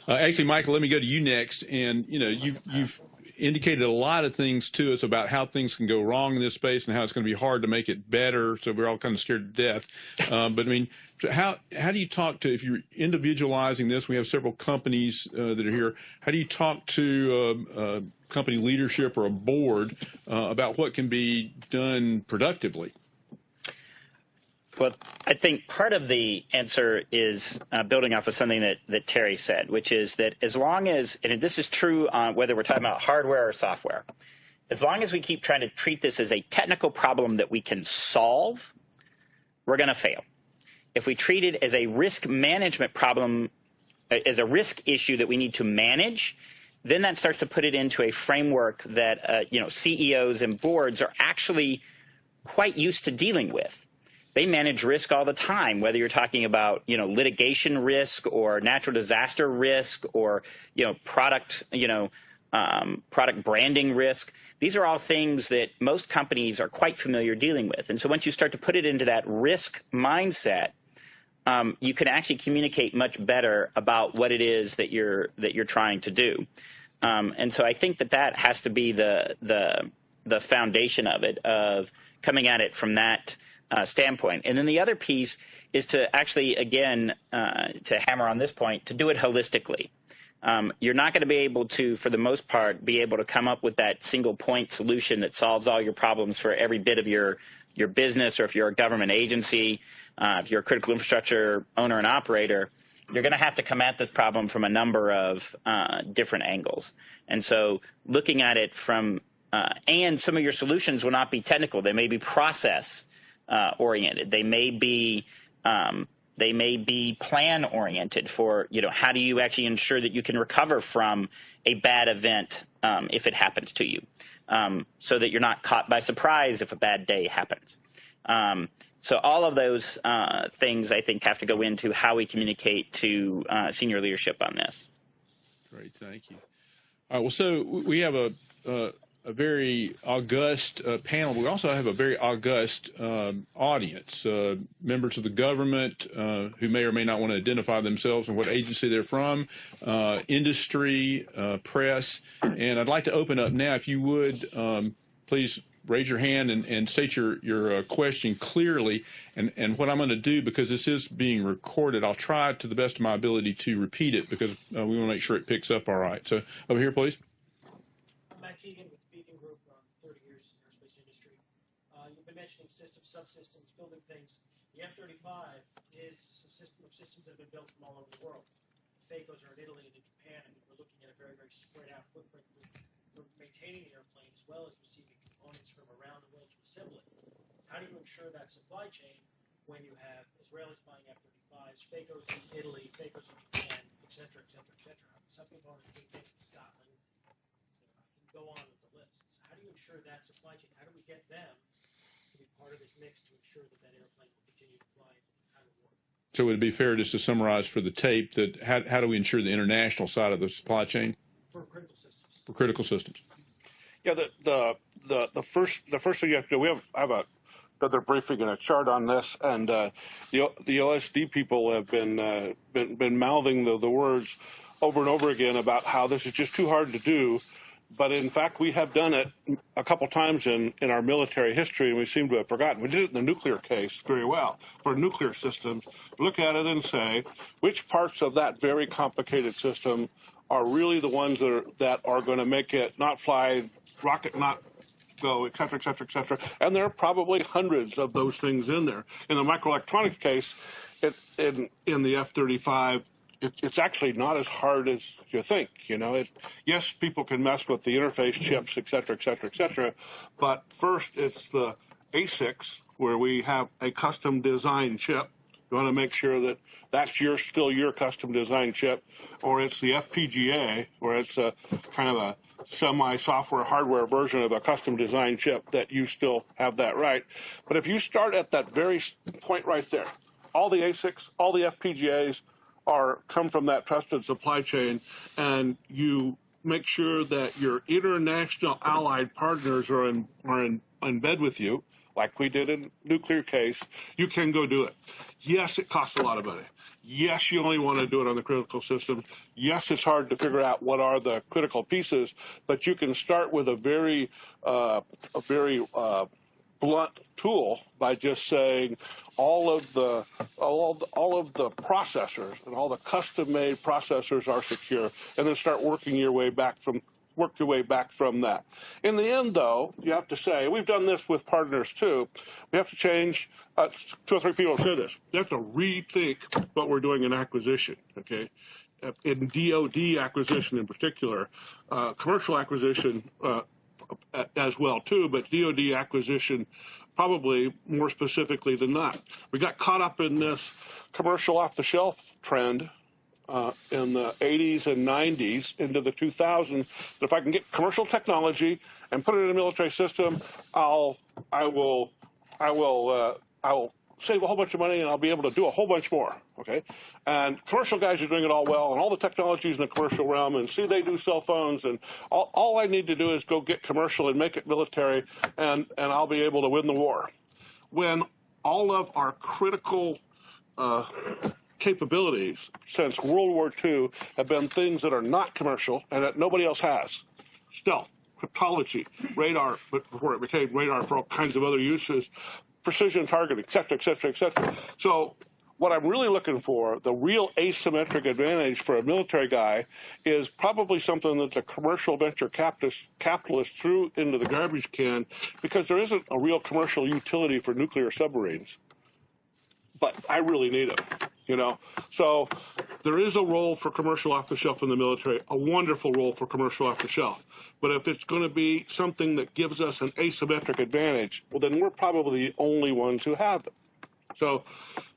Actually, Michael, let me go to you next. And, you've indicated a lot of things to us about how things can go wrong in this space and how it's going to be hard to make it better. So we're all kind of scared to death. But I mean, how do you talk to, if you're individualizing this, we have several companies that are here. How do you talk to company leadership or a board about what can be done productively? Well, I think part of the answer is building off of something that Terry said, which is that as long as, and this is true whether we're talking about hardware or software, as long as we keep trying to treat this as a technical problem that we can solve, we're going to fail. If we treat it as a risk management problem, as a risk issue that we need to manage, then that starts to put it into a framework that CEOs and boards are actually quite used to dealing with. They manage risk all the time, whether you're talking about, litigation risk or natural disaster risk or, product branding risk. These are all things that most companies are quite familiar dealing with. And so once you start to put it into that risk mindset, you can actually communicate much better about what it is that you're trying to do. And so I think that has to be the foundation of it, of coming at it from that standpoint. And then the other piece is to actually, again, to hammer on this point, to do it holistically. You're not going to be able to, for the most part, be able to come up with that single point solution that solves all your problems for every bit of your business, or if you're a government agency, if you're a critical infrastructure owner and operator, you're going to have to come at this problem from a number of different angles. And so looking at it from, and some of your solutions will not be technical. They may be process oriented. They may be plan oriented for, how do you actually ensure that you can recover from a bad event if it happens to you, so that you're not caught by surprise if a bad day happens. So all of those things, I think, have to go into how we communicate to senior leadership on this. Great, thank you. All right, well, so we have a very august panel. We also have a very august audience, members of the government who may or may not want to identify themselves and what agency they're from, industry, press. And I'd like to open up now, if you would, please raise your hand and state your question clearly. And what I'm going to do, because this is being recorded, I'll try to the best of my ability to repeat it because we want to make sure it picks up all right. So over here, please. I'm Matt Keegan with the Beacon Group, 30 years in the aerospace industry. You've been mentioning systems, subsystems, building things. The F-35 is a system of systems that have been built from all over the world. The FACOs are in Italy and in Japan, and we're looking at a very, very spread out footprint for maintaining the airplane as well as receiving components from around the world to assemble it. How do you ensure that supply chain when you have Israelis buying F-35s, FACOs in Italy, FACOs in Japan, et cetera, et cetera, et cetera? Some components being made in Scotland. I can go on with the list. So how do you ensure that supply chain? How do we get them to be part of this mix to ensure that that airplane will continue to fly in time of war? So would it be fair just to summarize for the tape that how do we ensure the international side of the supply chain? For critical systems. For critical systems. Yeah, the first thing you have to do, I have another briefing and a chart on this, and the OSD people have been mouthing the words over and over again about how this is just too hard to do. But in fact, we have done it a couple times in our military history, and we seem to have forgotten. We did it in the nuclear case very well. For nuclear systems, look at it and say, which parts of that very complicated system are really the ones that are going to make it not fly, rocket not go, et cetera, et cetera, et cetera. And there are probably hundreds of those things in there. In the microelectronics case, in the F-35, it's actually not as hard as you think. You know, yes, people can mess with the interface chips, et cetera, et cetera, et cetera. But first, it's the ASICs where we have a custom design chip. You want to make sure that that's still your custom design chip, or it's the FPGA, where it's a kind of a semi-software hardware version of a custom design chip that you still have that right. But if you start at that very point right there, all the ASICs, all the FPGAs come from that trusted supply chain, and you make sure that your international allied partners are in bed with you, like we did in nuclear case, you can go do it. Yes, it costs a lot of money. Yes, you only want to do it on the critical systems. Yes, it's hard to figure out what are the critical pieces, but you can start with a very blunt tool by just saying all of the processors and all the custom-made processors are secure, and then start working your way back from that. In the end, though, you have to say, we've done this with partners too, we have to change, 2 or 3 people have said this, we have to rethink what we're doing in acquisition, okay? In DoD acquisition in particular, commercial acquisition as well too, but DoD acquisition probably more specifically than not. We got caught up in this commercial off-the-shelf trend in the 80s and 90s into the 2000s. That if I can get commercial technology and put it in a military system, I will save a whole bunch of money and I'll be able to do a whole bunch more. Okay, and commercial guys are doing it all well, and all the technologies in the commercial realm, and see they do cell phones, and all I need to do is go get commercial and make it military, and I'll be able to win the war. When all of our critical capabilities since World War II have been things that are not commercial and that nobody else has. Stealth, cryptology, radar, but before it became radar for all kinds of other uses, precision targeting, et cetera, et cetera, et cetera. So what I'm really looking for, the real asymmetric advantage for a military guy, is probably something that the commercial venture capitalist threw into the garbage can, because there isn't a real commercial utility for nuclear submarines. But I really need it, you know. So there is a role for commercial off-the-shelf in the military, a wonderful role for commercial off-the-shelf. But if it's going to be something that gives us an asymmetric advantage, well, then we're probably the only ones who have it. So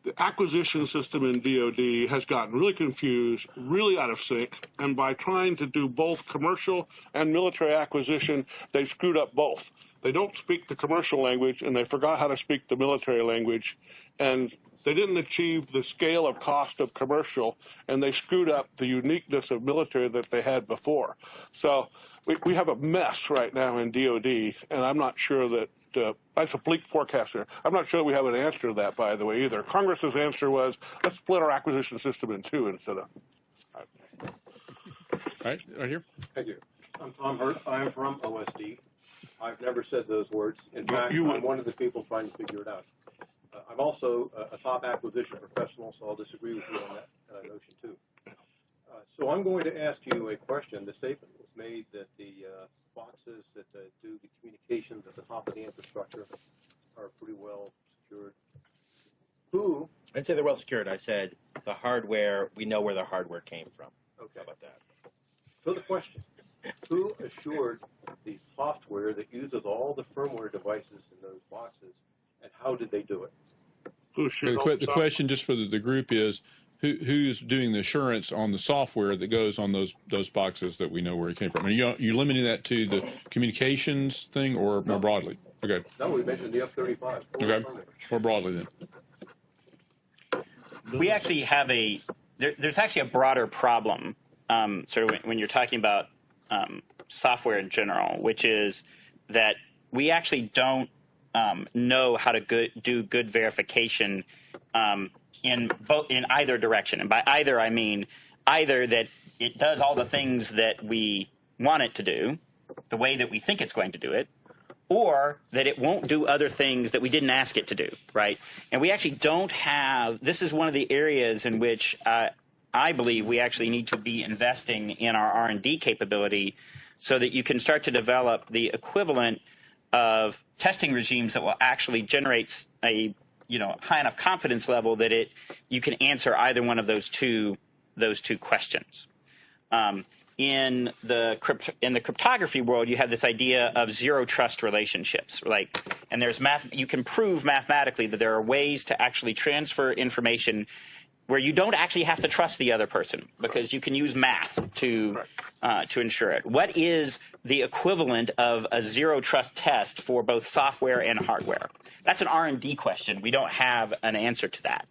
the acquisition system in DoD has gotten really confused, really out of sync, and by trying to do both commercial and military acquisition, they've screwed up both. They don't speak the commercial language, and they forgot how to speak the military language, and They didn't achieve the scale of cost of commercial, and they screwed up the uniqueness of military that they had before. So we have a mess right now in DOD, and I'm not sure that that's a bleak forecaster. I'm not sure that we have an answer to that, by the way, either. Congress's answer was, let's split our acquisition system in two instead of. All right, right here. Thank you. I'm Tom Hurt. I am from OSD. I've never said those words. In fact, I'm one of the people trying to figure it out. I'm also a top acquisition professional, so I'll disagree with you on that notion too. So I'm going to ask you a question. The statement was made that the boxes that do the communications at the top of the infrastructure are pretty well secured. Who? I didn't say they're well secured. I said the hardware, we know where the hardware came from. Okay. How about that? So the question, who assured the software that uses all the firmware devices in those boxes, and how did they do it? The question just for the group is, who's doing the assurance on the software that goes on those boxes that we know where it came from? Are you limiting that to the communications thing or more broadly? Okay. No, we mentioned the F-35. Okay. More broadly then. We actually have there's actually a broader problem, sort of when you're talking about software in general, which is that we actually don't know how to do good verification in either direction. And by either, I mean either that it does all the things that we want it to do, the way that we think it's going to do it, or that it won't do other things that we didn't ask it to do, right? And we actually don't have – this is one of the areas in which I believe we actually need to be investing in our R&D capability so that you can start to develop the equivalent of testing regimes that will actually generate a high enough confidence level that you can answer either one of those two questions. In the cryptography world, you have this idea of zero trust relationships, and there's you can prove mathematically that there are ways to actually transfer information where you don't actually have to trust the other person because you can use math to ensure it. What is the equivalent of a zero trust test for both software and hardware? That's an R&D question. We don't have an answer to that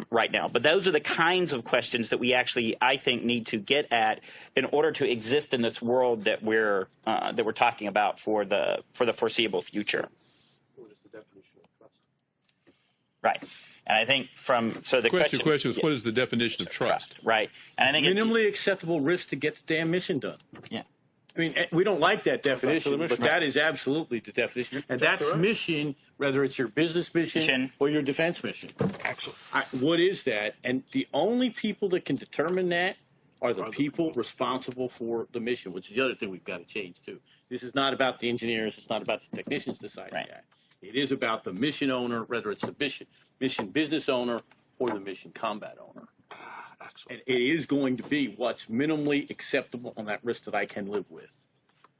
right now. But those are the kinds of questions that we actually, I think, need to get at in order to exist in this world that we're talking about for the foreseeable future. What is the definition of trust? Right. And I think the question is, what is the definition of trust? Right. And I think minimally acceptable risk to get the damn mission done. Yeah. I mean, we don't like that definition, but that is absolutely the definition. And that's mission, whether it's your business mission or your defense mission. Excellent. What is that? And the only people that can determine that are the people responsible for the mission, which is the other thing we've got to change, too. This is not about the engineers. It's not about the technicians deciding that. It is about the mission owner, whether it's the mission business owner or the mission combat owner. And it is going to be what's minimally acceptable on that risk that I can live with.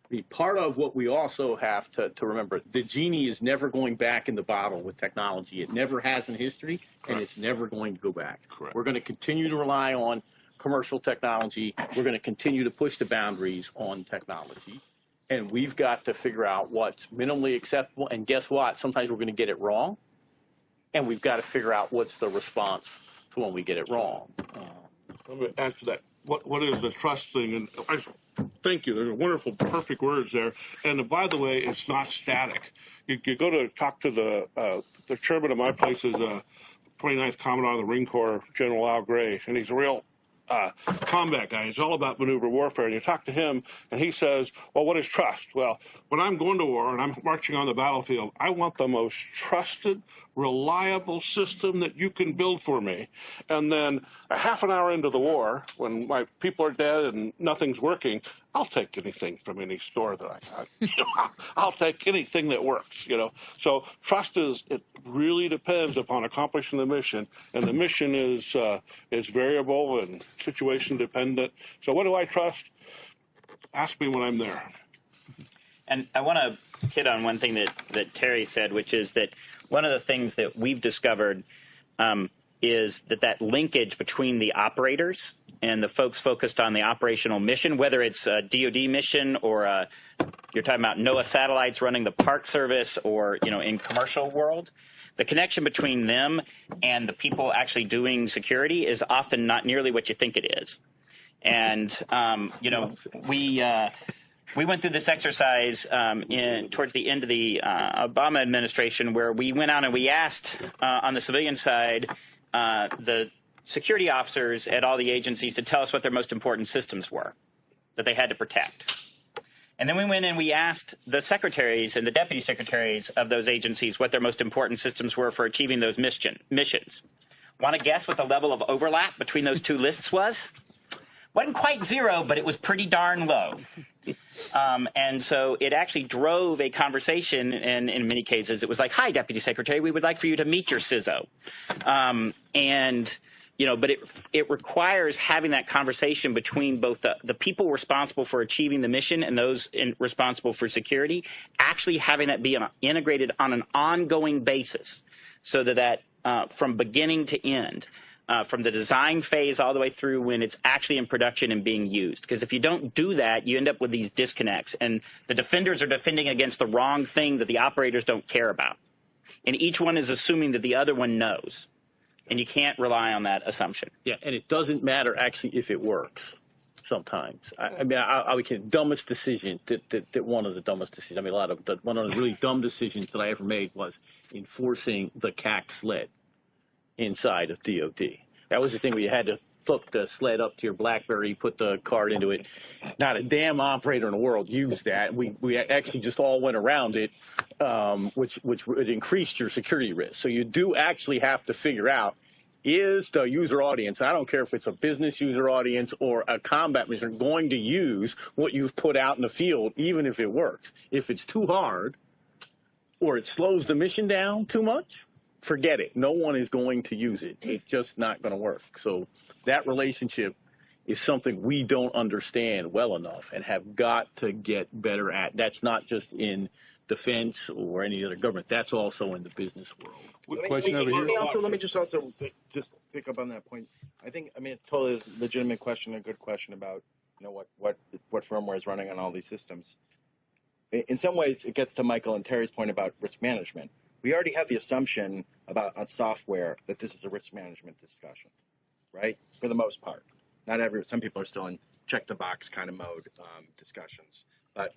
I mean, part of what we also have to remember, the genie is never going back in the bottle with technology. It never has in history, and it's never going to go back. Correct. We're going to continue to rely on commercial technology. We're going to continue to push the boundaries on technology. And we've got to figure out what's minimally acceptable. And guess what? Sometimes we're going to get it wrong. And we've got to figure out what's the response to when we get it wrong. Let me answer that. What is the trust thing? And thank you. There's wonderful, perfect words there. And by the way, it's not static. You go to talk to the chairman of my place is 29th Commandant of the Marine Corps, General Al Gray, and he's a real combat guy. He's all about maneuver warfare. And you talk to him, and he says, well, what is trust? Well, when I'm going to war and I'm marching on the battlefield, I want the most trusted, reliable system that you can build for me. And then a half an hour into the war, when my people are dead and nothing's working, I'll take anything from any store that I got. I'll take anything that works, So trust it really depends upon accomplishing the mission, and the mission is variable and situation dependent. So what do I trust? Ask me when I'm there. And I want to hit on one thing that Terry said, which is that one of the things that we've discovered is that linkage between the operators and the folks focused on the operational mission, whether it's a DoD mission or a you're talking about NOAA satellites running the Park Service or, in commercial world, the connection between them and the people actually doing security is often not nearly what you think it is. And, we went through this exercise towards the end of the Obama administration where we went out and we asked on the civilian side the security officers at all the agencies to tell us what their most important systems were that they had to protect. And then we went and we asked the secretaries and the deputy secretaries of those agencies what their most important systems were for achieving those missions. Want to guess what the level of overlap between those two lists was? Wasn't quite zero, but it was pretty darn low. And so it actually drove a conversation, and in many cases it was like, hi, Deputy Secretary, we would like for you to meet your CISO. But it requires having that conversation between both the people responsible for achieving the mission and those responsible for security, actually having that be integrated on an ongoing basis so that from beginning to end, from the design phase all the way through when it's actually in production and being used. Because if you don't do that, you end up with these disconnects. And the defenders are defending against the wrong thing that the operators don't care about. And each one is assuming that the other one knows. And you can't rely on that assumption. Yeah, and it doesn't matter actually if it works sometimes. I mean, dumbest decision, that one of the dumbest decisions, one of the really dumb decisions that I ever made was enforcing the CAC sled inside of DOD. That was the thing where you had to hook the sled up to your BlackBerry, put the card into it. Not a damn operator in the world used that. We actually just all went around it, which would increase your security risk. So you do actually have to figure out, is the user audience, I don't care if it's a business user audience or a combat mission, going to use what you've put out in the field, even if it works. If it's too hard or it slows the mission down too much, forget it. No one is going to use it. It's just not going to work. So that relationship is something we don't understand well enough and have got to get better at. That's not just in defense or any other government. That's also in the business world. Question over here. Let me just pick up on that point. It's totally a legitimate question, a good question about what firmware is running on all these systems. In some ways, it gets to Michael and Terry's point about risk management. We already have the assumption on software that this is a risk management discussion, right? For the most part, some people are still in check the box kind of mode discussions, but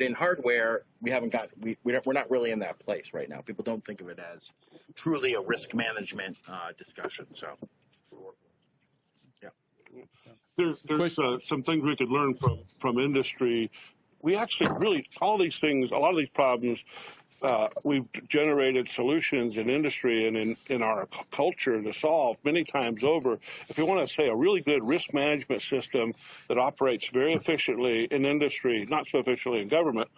in hardware we're not really in that place right now. People don't think of it as truly a risk management discussion. So, yeah, there's some things we could learn from industry. We actually really, all these things, a lot of these problems, we've generated solutions in industry and in our culture to solve many times over. If you want to say a really good risk management system that operates very efficiently in industry, not so efficiently in government,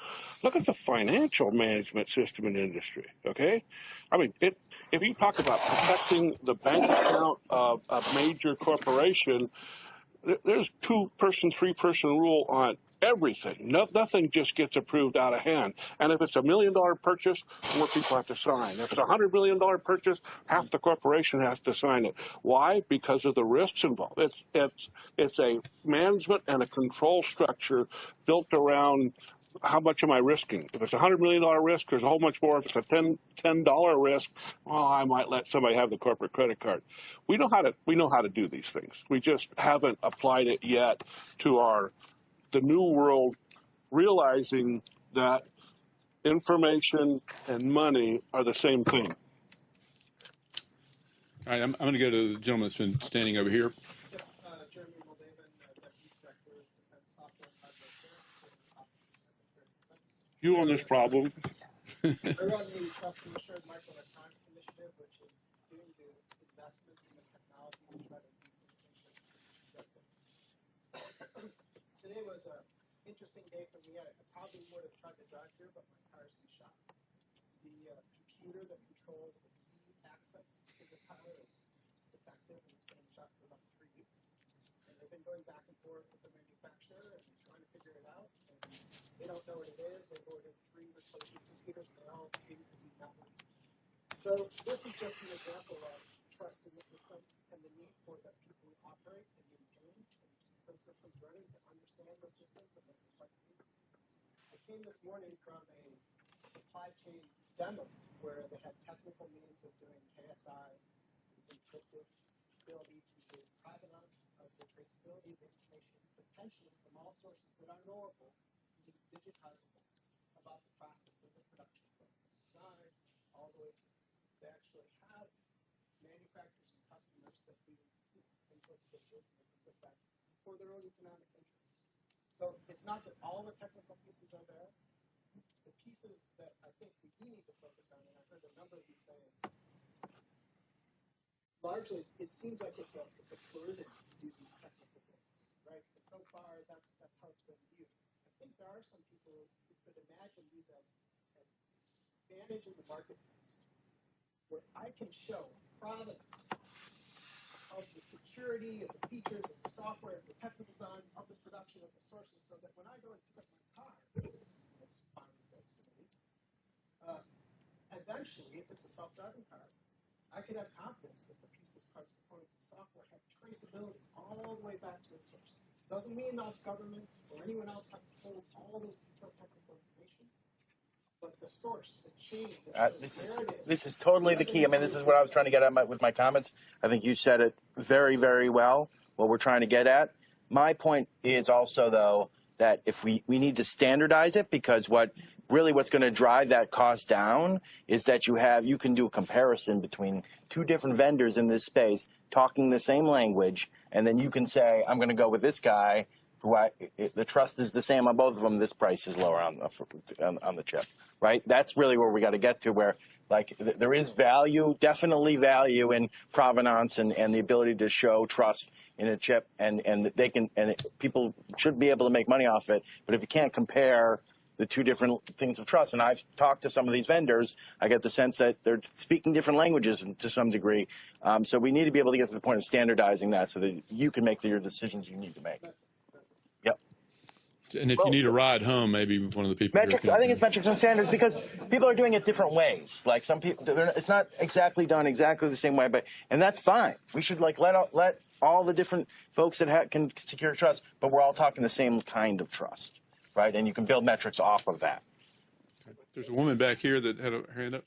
look at the financial management system in industry, okay? I mean, if you talk about protecting the bank account of a major corporation, there's 2-person, 3-person rule on everything. Nothing just gets approved out of hand. And if it's $1 million purchase, more people have to sign. If it's a $100 million purchase, half the corporation has to sign it. Why? Because of the risks involved. It's a management and a control structure built around how much am I risking? If it's a $100 million risk, there's a whole much more. If it's a $10 risk, well, I might let somebody have the corporate credit card. We know how to do these things. We just haven't applied it yet to the new world, realizing that information and money are the same thing. All right, I'm going to go to the gentleman that's been standing over here. Yes, Jeremy Moldavan, Deputy Director of Defense Software and Hardware for the Office of Secretary of Defense. You on this problem? I run the Trust and Assured Microelectronics Initiative, which is doing the investments in the technology to try to do something. Today was an interesting day for me. I probably would have tried to drive here, but my car's been shot. The computer that controls the key access to the tower is defective, and it's been shut for about 3 weeks. And they've been going back and forth with the manufacturer and trying to figure it out. And they don't know what it is. They've ordered 3 replacement computers, and they all seem to be not working. So this is just an example of trust in the system and the need for the people who operate and maintain and keep those systems running, to understand those systems and their complexity. I came this morning from a supply chain demo where they had technical means of doing KSI, using encrypted ability to do provenance of the traceability of information, potentially from all sources that are knowable, and digitizable about the processes of production from design all the way to they actually have manufacturers and customers that do input stages and things like that for their own economic interests. So it's not that all the technical pieces are there. The pieces that I think we do need to focus on, and I've heard a number of you saying, largely it seems like it's a burden to do these technical things, right? And so far that's how it's been viewed. I think there are some people who could imagine these as advantage in the marketplace, where I can show provenance of the security, of the features, of the software, of the technical design, of the production, of the sources, so that when I go and pick up my car, it's finally close to me. Eventually, if it's a self-driving car, I could have confidence that the pieces, parts, components, and software have traceability all the way back to its source. Doesn't mean us government or anyone else has to hold all those detailed technical information, but the source, the chain. This is totally the key. I mean, this is what I was trying to get at with my comments. I think you said it very, very well, what we're trying to get at. My point is also, though, that if we need to standardize it, because what's going to drive that cost down is that you can do a comparison between two different vendors in this space talking the same language, and then you can say, I'm going to go with this guy who the trust is the same on both of them. This price is lower on the chip, right? That's really where we got to get to, where there is value, definitely value in provenance and the ability to show trust in a chip, and people should be able to make money off it. But if you can't compare the two different things of trust, and I've talked to some of these vendors, I get the sense that they're speaking different languages to some degree. So we need to be able to get to the point of standardizing that so that you can make your decisions you need to make. Yep. And if you need a ride home, maybe one of the people. Metrics, I think it's metrics and standards, because people are doing it different ways. Like some people, it's not exactly done exactly the same way, and that's fine. We should let all the different folks that can secure trust, but we're all talking the same kind of trust, right? And you can build metrics off of that. There's a woman back here that had her hand up.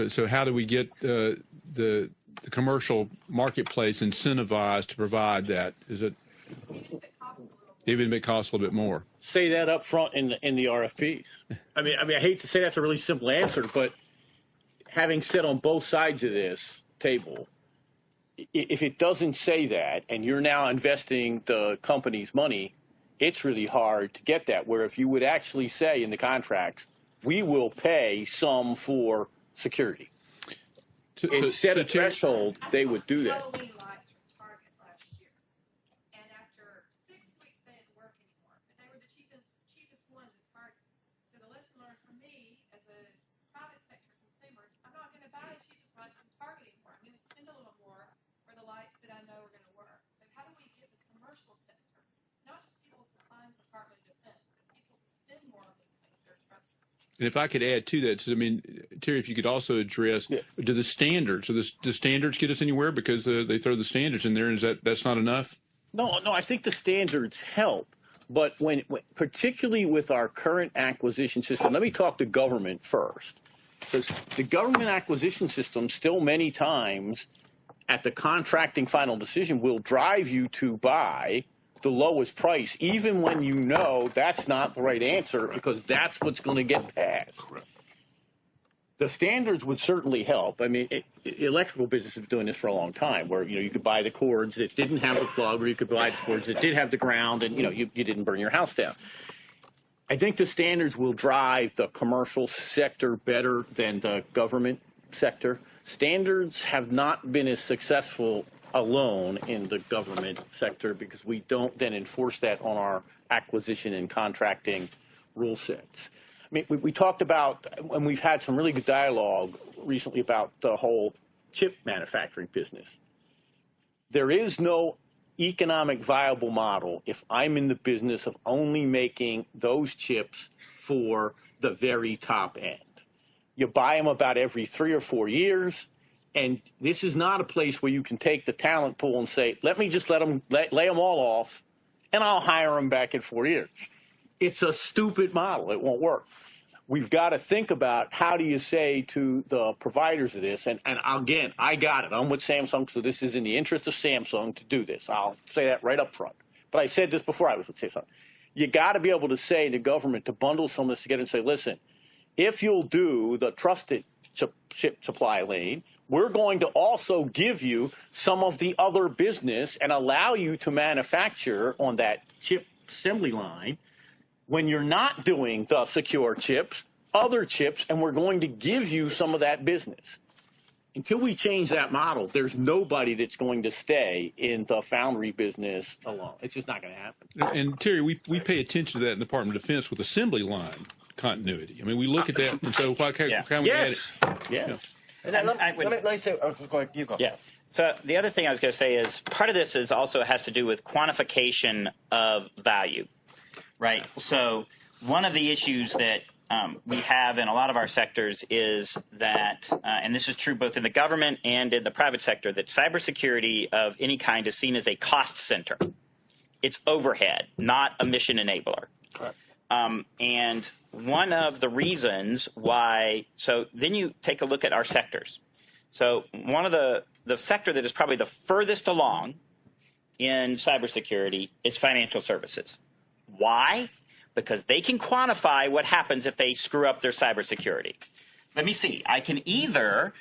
So how do we get the commercial marketplace incentivized to provide that? Is it even if it costs a little bit more? Say that up front in the RFPs. I mean, I hate to say that's a really simple answer, but having said on both sides of this table, if it doesn't say that, and you're now investing the company's money, it's really hard to get that. Where if you would actually say in the contracts, we will pay some for security. And set a threshold, they would do that. Halloween lights from Target last year. And after 6 weeks, they didn't work anymore. But they were the cheapest ones at Target. So the lesson learned from me as a private sector consumer is I'm not going to buy the cheapest lights from Target anymore. I'm going to spend a little more for the lights that I know are going to work. So how do we get the commercial sector, not just people supplying the Department of Defense, but people to spend more on these things they're trustworthy? And if I could add to that, I mean, Terry, if you could also address, do the standards, do standards get us anywhere? Because they throw the standards in there, and that's not enough? No, I think the standards help. But when particularly with our current acquisition system, let me talk to government first. Because the government acquisition system still many times at the contracting final decision will drive you to buy the lowest price, even when you know that's not the right answer, because that's what's going to get passed. Correct. The standards would certainly help. I mean, electrical business has been doing this for a long time, where you could buy the cords that didn't have the plug, or you could buy the cords that did have the ground, and you didn't burn your house down. I think the standards will drive the commercial sector better than the government sector. Standards have not been as successful alone in the government sector because we don't then enforce that on our acquisition and contracting rule sets. I mean, we talked about, and we've had some really good dialogue recently about the whole chip manufacturing business. There is no economic viable model if I'm in the business of only making those chips for the very top end. You buy them about every 3 or 4 years, and this is not a place where you can take the talent pool and say, let me just lay them all off, and I'll hire them back in 4 years. It's a stupid model. It won't work. We've got to think about how do you say to the providers of this, and again, I got it. I'm with Samsung, so this is in the interest of Samsung to do this. I'll say that right up front. But I said this before I was with Samsung. You got to be able to say to government to bundle some of this together and say, listen, if you'll do the trusted chip supply lane, we're going to also give you some of the other business and allow you to manufacture on that chip assembly line when you're not doing the secure chips, other chips, and we're going to give you some of that business. Until we change that model, there's nobody that's going to stay in the foundry business alone. It's just not going to happen. And Terry, we pay attention to that in the Department of Defense with assembly line continuity. I mean, we look at that and so why can't we add it? Yes. Let me say, go ahead, you go. Yeah. So the other thing I was going to say is part of this is also has to do with quantification of value, right? So one of the issues that we have in a lot of our sectors is that, and this is true both in the government and in the private sector, that cybersecurity of any kind is seen as a cost center. It's overhead, not a mission enabler. Correct. And one of the reasons why, so then you take a look at our sectors. So one of the sector that is probably the furthest along in cybersecurity is financial services. Why? Because they can quantify what happens if they screw up their cybersecurity. Let me see. I can either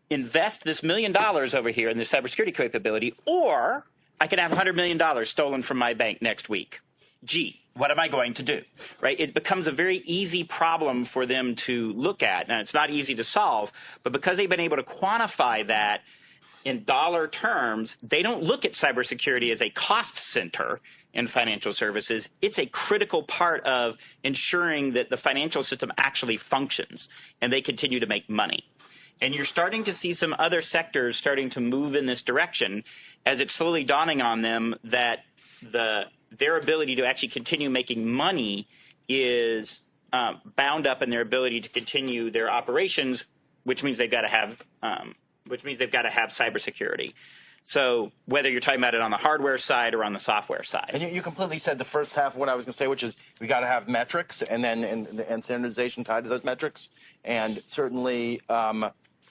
invest this $1 million over here in this cybersecurity capability, or I can have $100 million stolen from my bank next week. Gee, what am I going to do? Right? It becomes a very easy problem for them to look at. Now, it's not easy to solve, but because they've been able to quantify that in dollar terms, they don't look at cybersecurity as a cost center in financial services. It's a critical part of ensuring that the financial system actually functions and they continue to make money. And you're starting to see some other sectors starting to move in this direction as it's slowly dawning on them that their ability to actually continue making money is bound up in their ability to continue their operations, which means they've got to have cybersecurity. So whether you're talking about it on the hardware side or on the software side. And you completely said the first half of what I was going to say, which is we got to have metrics and then and standardization tied to those metrics, and certainly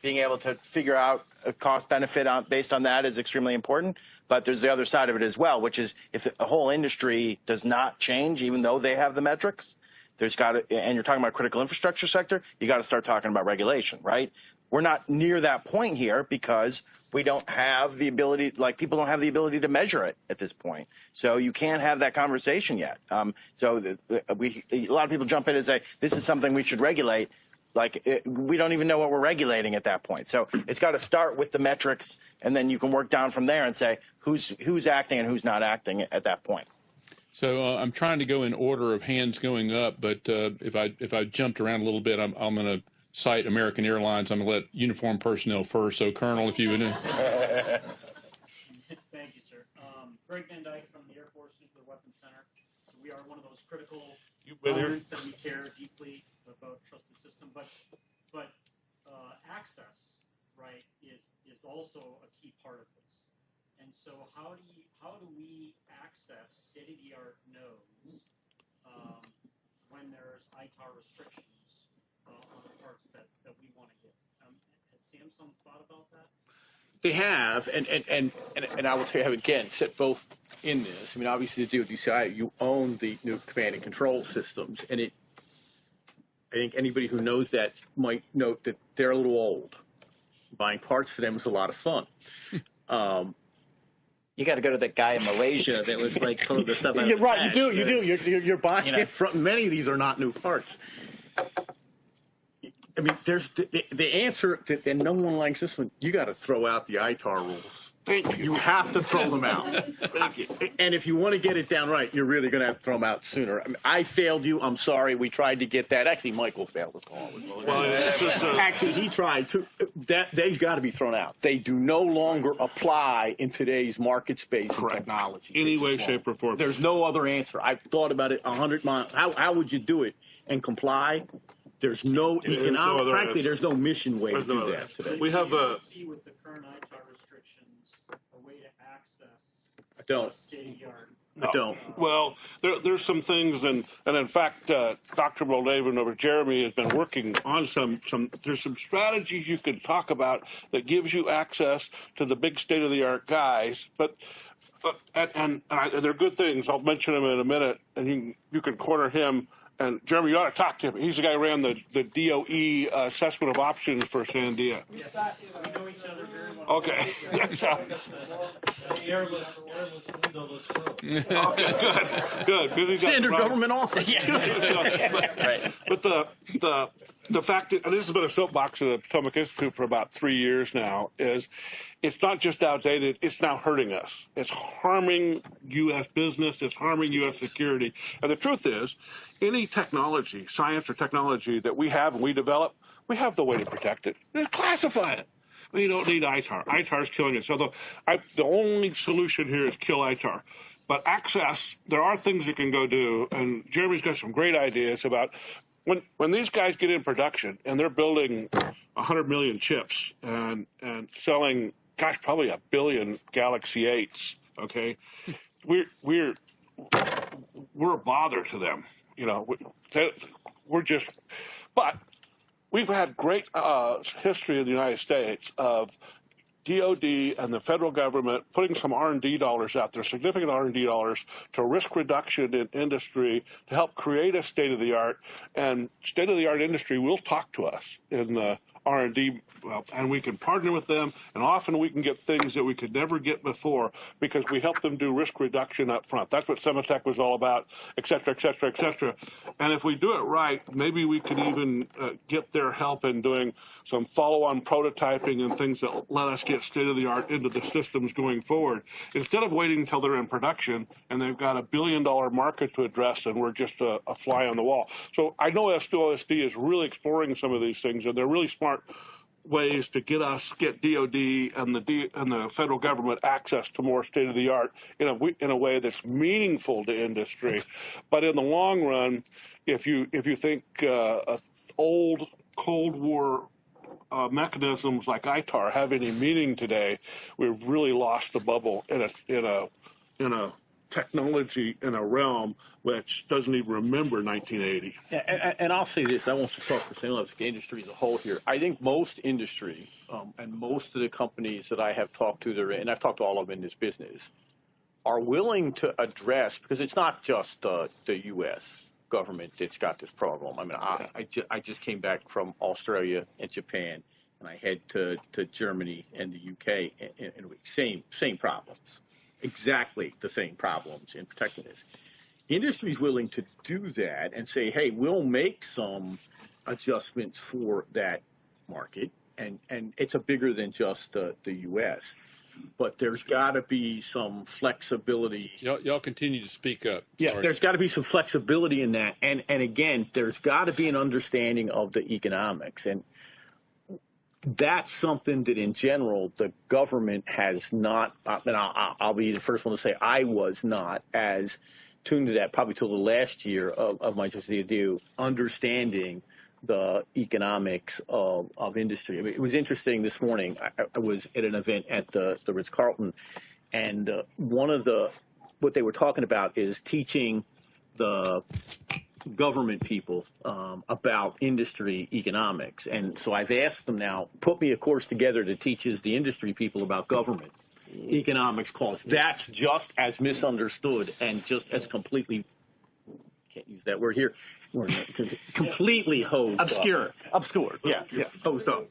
being able to figure out a cost benefit based on that is extremely important. But there's the other side of it as well, which is if the whole industry does not change, even though they have the metrics, there's got to, and you're talking about critical infrastructure sector, you got to start talking about regulation, right? We're not near that point here because we don't have the ability, like people don't have the ability to measure it at this point. So you can't have that conversation yet. A lot of people jump in and say, this is something we should regulate. We don't even know what we're regulating at that point. So it's got to start with the metrics, and then you can work down from there and say who's acting and who's not acting at that point. So I'm trying to go in order of hands going up, but if I jumped around a little bit, I'm going to cite American Airlines. I'm going to let uniformed personnel first. So, Colonel, if you would. Thank you, sir. Greg Van Dyke from the Air Force Nuclear Weapons Center. So we are one of those critical elements that we care deeply about trusted system, but access, right, is also a key part of this. And so how do we access state-of-the-art nodes when there's ITAR restrictions on the parts that we want to get? Has Samsung thought about that? They have, and I will tell you, again, sit both in this. I mean, obviously, the DoD, you own the new command and control systems, and I think anybody who knows that might note that they're a little old. Buying parts for them is a lot of fun. You got to go to that guy in Malaysia that was like pulling the stuff out. You're of the right. trash. You do. You're buying it from. Many of these are not new parts. I mean, there's the answer, and no one likes this one. You got to throw out the ITAR rules. Thank you. You have to throw them out. Thank you. And if you want to get it down right, you're really going to have to throw them out sooner. I mean, I failed you. I'm sorry. We tried to get that. Actually, Michael failed us all. Actually, he tried to. They've got to be thrown out. They do no longer apply in today's market space and technology. Any way, shape, or form. There's no other answer. I've thought about it 100 miles. How would you do it and comply? There's no economic. Frankly, there's no mission way to do that today. We have a. See with the current ITAR restrictions, a way to access I don't. state-of-the-art. I don't. Well, there's some things, and in fact, Dr. Moldavan over Jeremy has been working on some. There's some strategies you can talk about that gives you access to the big state-of-the-art guys, but they're good things. I'll mention them in a minute, and you can corner him. And Jeremy, you ought to talk to him. He's the guy who ran the DOE assessment of options for Sandia. Yes, we know each other very well. Okay. Airless, windowless road. Okay, good. Because Standard government office. Right. But the fact that, and this has been a soapbox of the Potomac Institute for about 3 years now, is it's not just outdated, it's now hurting us. It's harming U.S. business, it's harming U.S. security. And the truth is, any technology, science or technology that we have and we develop, we have the way to protect it. Just classify it. We don't need ITAR. ITAR is killing it. So the only solution here is kill ITAR. But access, there are things you can go do, and Jeremy's got some great ideas about when these guys get in production and they're building 100 million chips and selling, gosh, probably 1 billion Galaxy 8s. Okay, we're a bother to them. You know, we're just, but we've had great history in the United States of DOD and the federal government putting some R&D dollars out there, significant R&D dollars to risk reduction in industry to help create a state-of-the-art. And state-of-the-art industry will talk to us in the R&D, and we can partner with them, and often we can get things that we could never get before because we help them do risk reduction up front. That's what Sematech was all about, et cetera, et cetera, et cetera. And if we do it right, maybe we can even get their help in doing some follow-on prototyping and things that let us get state-of-the-art into the systems going forward. Instead of waiting until they're in production and they've got $1 billion market to address and we're just a fly on the wall. So I know S2OSD is really exploring some of these things, and they're really smart ways to get DOD and the federal government access to more state of the art in a way that's meaningful to industry. But in the long run, if you think old Cold War mechanisms like ITAR have any meaning today, we've really lost the bubble in a technology in a realm which doesn't even remember 1980. And I'll say this, I won't talk for the industry as a whole here. I think most industry and most of the companies that I have talked to, and I've talked to all of them in this business, are willing to address, because it's not just the U.S. government that's got this problem. I mean, I just came back from Australia and Japan, and I head to Germany and the U.K., and same problems. Exactly the same problems in protecting this. Industry is willing to do that and say, hey, we'll make some adjustments for that market, and it's bigger than just the U.S., but there's got to be some flexibility. Y'all continue to speak up. Yeah, Sorry. there's got to be some flexibility in that, and again, there's got to be an understanding of the economics, and that's something that, in general, the government has not, and I'll be the first one to say I was not as tuned to that probably till the last year of my just understanding the economics of industry. I mean, it was interesting this morning. I was at an event at the Ritz-Carlton, and what they were talking about is teaching the government people about industry economics. And so I've asked them now, put me a course together that teaches the industry people about government economics, because that's just as misunderstood and just as completely, can't use that word here, completely hosed Obscure. Obscure, yeah, hosed up.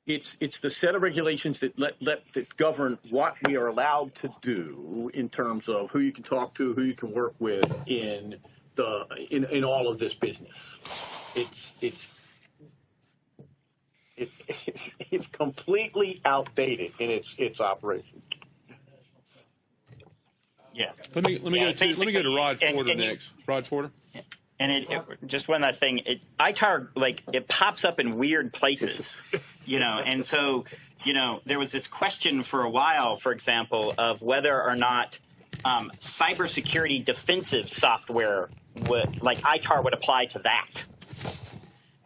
It's the set of regulations that govern what we are allowed to do in terms of who you can talk to, who you can work with in in all of this business. It's completely outdated in its operation. Yeah. Let me go to Rod Porter next. Rod Porter. And just one last thing, ITAR, like, it pops up in weird places, and so, there was this question for a while, for example, of whether or not cybersecurity defensive software like ITAR would apply to that.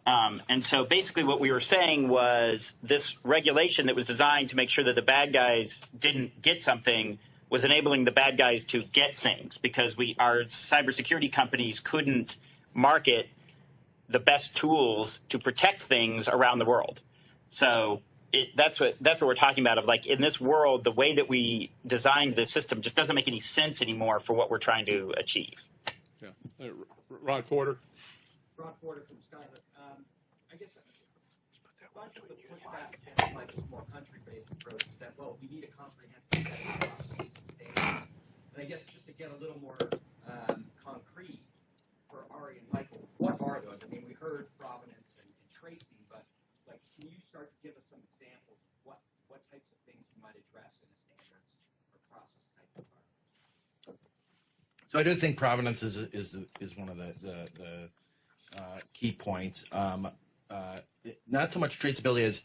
And so basically what we were saying was this regulation that was designed to make sure that the bad guys didn't get something was enabling the bad guys to get things, because our cybersecurity companies couldn't market the best tools to protect things around the world. So that's what we're talking about. Of like, in this world, the way that we designed the system just doesn't make any sense anymore for what we're trying to achieve. Yeah, Rod Porter. Rod Porter from Skyhook. I guess much of the pushback against Michael's more country-based approach is that, well, we need a comprehensive set of processes and standards. And I guess just to get a little more concrete for Ari and Michael, what are those? I mean, we heard provenance and tracing, but like, can you start to give us some examples of what types of things you might address in a standards or process type environment? So I do think provenance is one of the key points. Not so much traceability as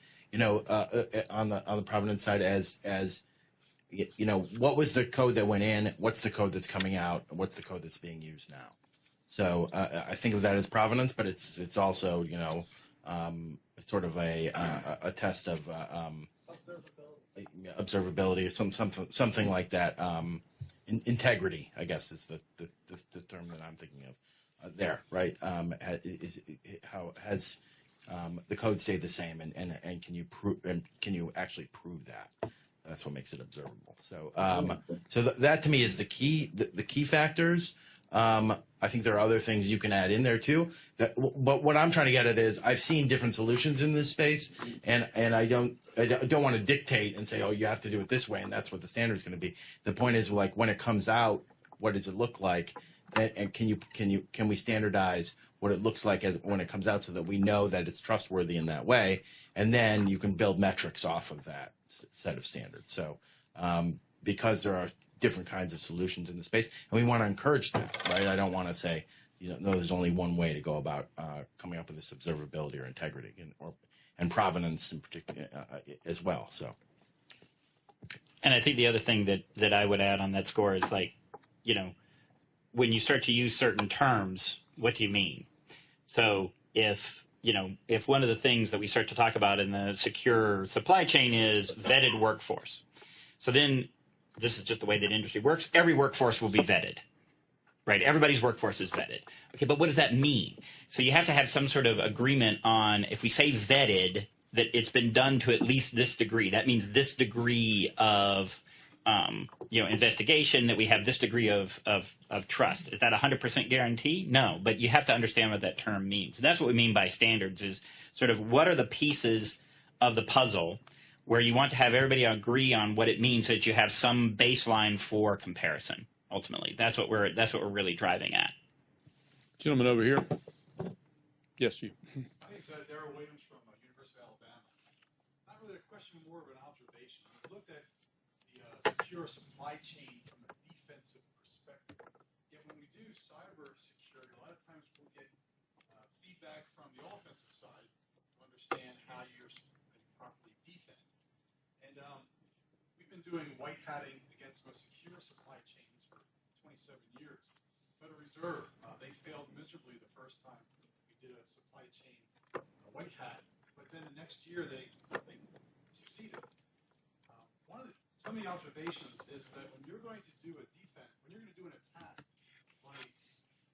on the provenance side as what was the code that went in, what's the code that's coming out, what's the code that's being used now. So I think of that as provenance, but it's also sort of a test of observability, something like that. Integrity, I guess, is the term that I'm thinking of there, right? How has the code stayed the same, and can you actually prove that? That's what makes it observable. So that to me is the key factors. I think there are other things you can add in there too. But what I'm trying to get at is I've seen different solutions in this space, and I don't want to dictate and say, oh, you have to do it this way, and that's what the standard is going to be. The point is, like, when it comes out, what does it look like, and can we standardize what it looks like when it comes out, so that we know that it's trustworthy in that way, and then you can build metrics off of that set of standards. So because there are different kinds of solutions in the space, and we want to encourage that, right? I don't want to say, no, there's only one way to go about coming up with this observability or integrity and provenance in particular as well. So, and I think the other thing that I would add on that score is, like, when you start to use certain terms, what do you mean? So if one of the things that we start to talk about in the secure supply chain is vetted workforce, so then this is just the way that industry works. Every workforce will be vetted, right? Everybody's workforce is vetted. Okay, but what does that mean? So you have to have some sort of agreement on, if we say vetted, that it's been done to at least this degree. That means this degree of investigation, that we have this degree of trust. Is that 100% guarantee? No, but you have to understand what that term means. And that's what we mean by standards, is sort of what are the pieces of the puzzle where you want to have everybody agree on what it means, so that you have some baseline for comparison. Ultimately, that's what we're really driving at. Gentleman over here. Yes, you. My name's Darrell Williams from University of Alabama. Not really a question, more of an observation. We looked at the secure supply chain from a defensive perspective. Yet when we do cyber security, a lot of times we'll get feedback from the offensive side to understand how you're properly defend. And we've been doing white hatting against most secure supply chains for 27 years. Federal Reserve, they failed miserably the first time we did a supply chain white hat, but then the next year they succeeded. Some of the observations is that when you're going to do a defense, when you're going to do an attack on a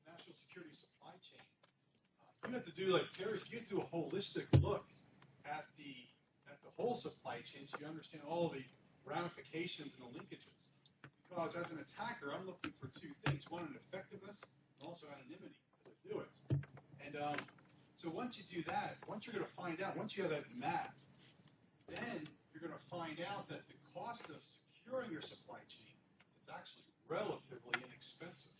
national security supply chain, you have to do, like Terry said, you have to do a holistic look at the whole supply chain, so you understand all the ramifications and the linkages. Because as an attacker, I'm looking for two things: one, an effectiveness, and also anonymity as I do it. And so once you do that, once you're going to find out, once you have that mapped, then you're going to find out that the cost of securing your supply chain is actually relatively inexpensive.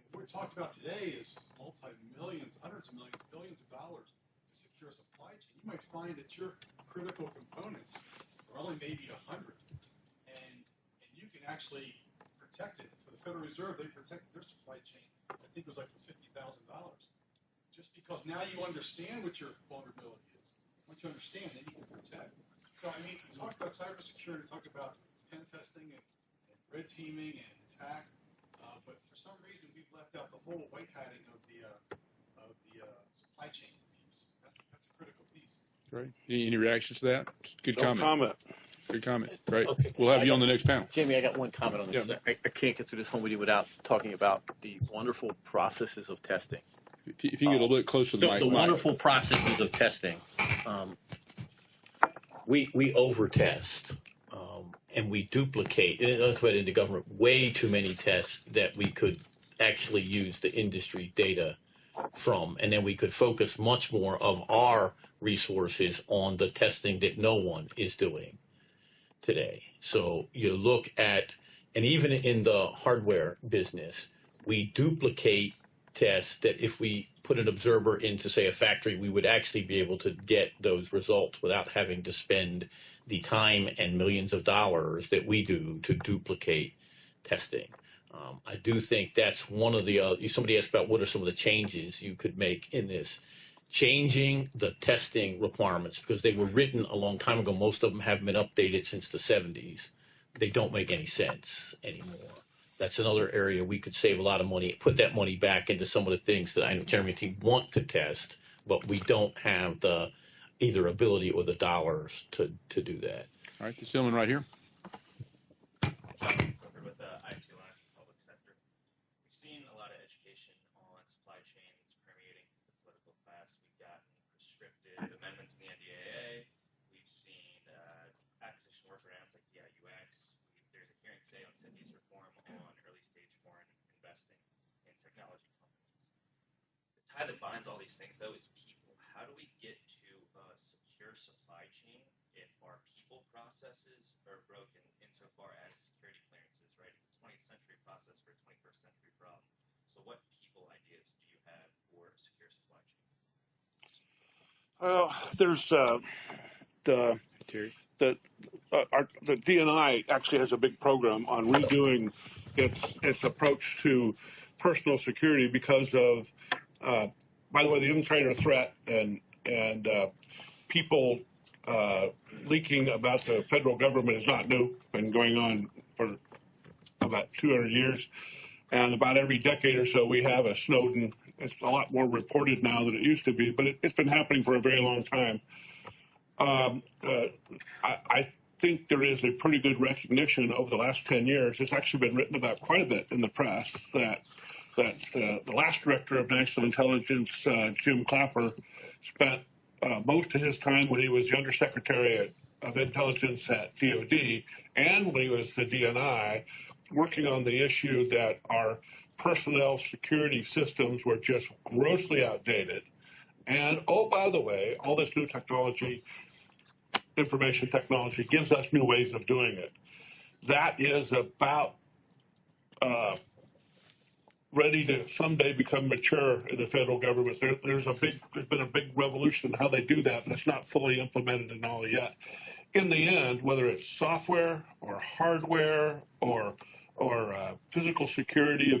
I mean, what we talked about today is multi-millions, hundreds of millions, billions of dollars to secure a supply chain. You might find that your critical components are only maybe 100, and you can actually protect it. For the Federal Reserve, they protected their supply chain, I think it was like for $50,000. Just because now you understand what your vulnerability is. Once you understand, then you can protect. So, I mean, talk about cybersecurity, talk about pen testing and red teaming and attack, but for some reason we've left out the whole white hatting of the supply chain piece. That's a critical piece. Great. Any reactions to that? Good No comment. comment. Good comment. Great. Okay. We'll have you on the next panel. Jamie, I got one comment on this. Yeah. I can't get through this whole meeting without talking about the wonderful processes of testing. If you get a little bit closer to the mic. The wonderful processes of testing. We over-test, and we duplicate, and that's what in the government, way too many tests that we could actually use the industry data from, and then we could focus much more of our resources on the testing that no one is doing today. So you look at, and even in the hardware business, we duplicate tests that if we put an observer into, say, a factory, we would actually be able to get those results without having to spend the time and millions of dollars that we do to duplicate testing. I do think that's one of the, somebody asked about what are some of the changes you could make in this. Changing the testing requirements, because they were written a long time ago. Most of them haven't been updated since the 70s. They don't make any sense anymore. That's another area we could save a lot of money, put that money back into some of the things that I know Jeremy and team want to test, but we don't have the either ability or the dollars to do that. All right, this gentleman right here. With IT Alliance for Public Sector, we've seen a lot of education on supply chains permeating the political class. We've gotten prescriptive amendments in the NDAA. We've seen acquisition workarounds like DIUX. There's a hearing today on CITES reform on early-stage foreign investing in technology companies. The tie that binds all these things, though, is people. How do we get to a secure supply chain if our people processes are broken insofar as security clearances, right? It's a 20th century process for a 21st century problem. So what people ideas do you have for a secure supply chain? There's the DNI actually has a big program on redoing its approach to personal security because of, by the way, the insider threat and people leaking about the federal government is not new. Been going on for about 200 years, and about every decade or so we have a Snowden. It's a lot more reported now than it used to be, but it's been happening for a very long time. I think there is a pretty good recognition over the last 10 years. It's actually been written about quite a bit in the press that the last director of national intelligence, Jim Clapper, spent most of his time when he was the Undersecretary of Intelligence at DOD and when he was the DNI, working on the issue that our personnel security systems were just grossly outdated. And, oh, by the way, all this new technology, information technology, gives us new ways of doing it. That is about ready to someday become mature in the federal government. There's been a big revolution in how they do that, but it's not fully implemented and all yet. In the end, whether it's software or hardware or physical security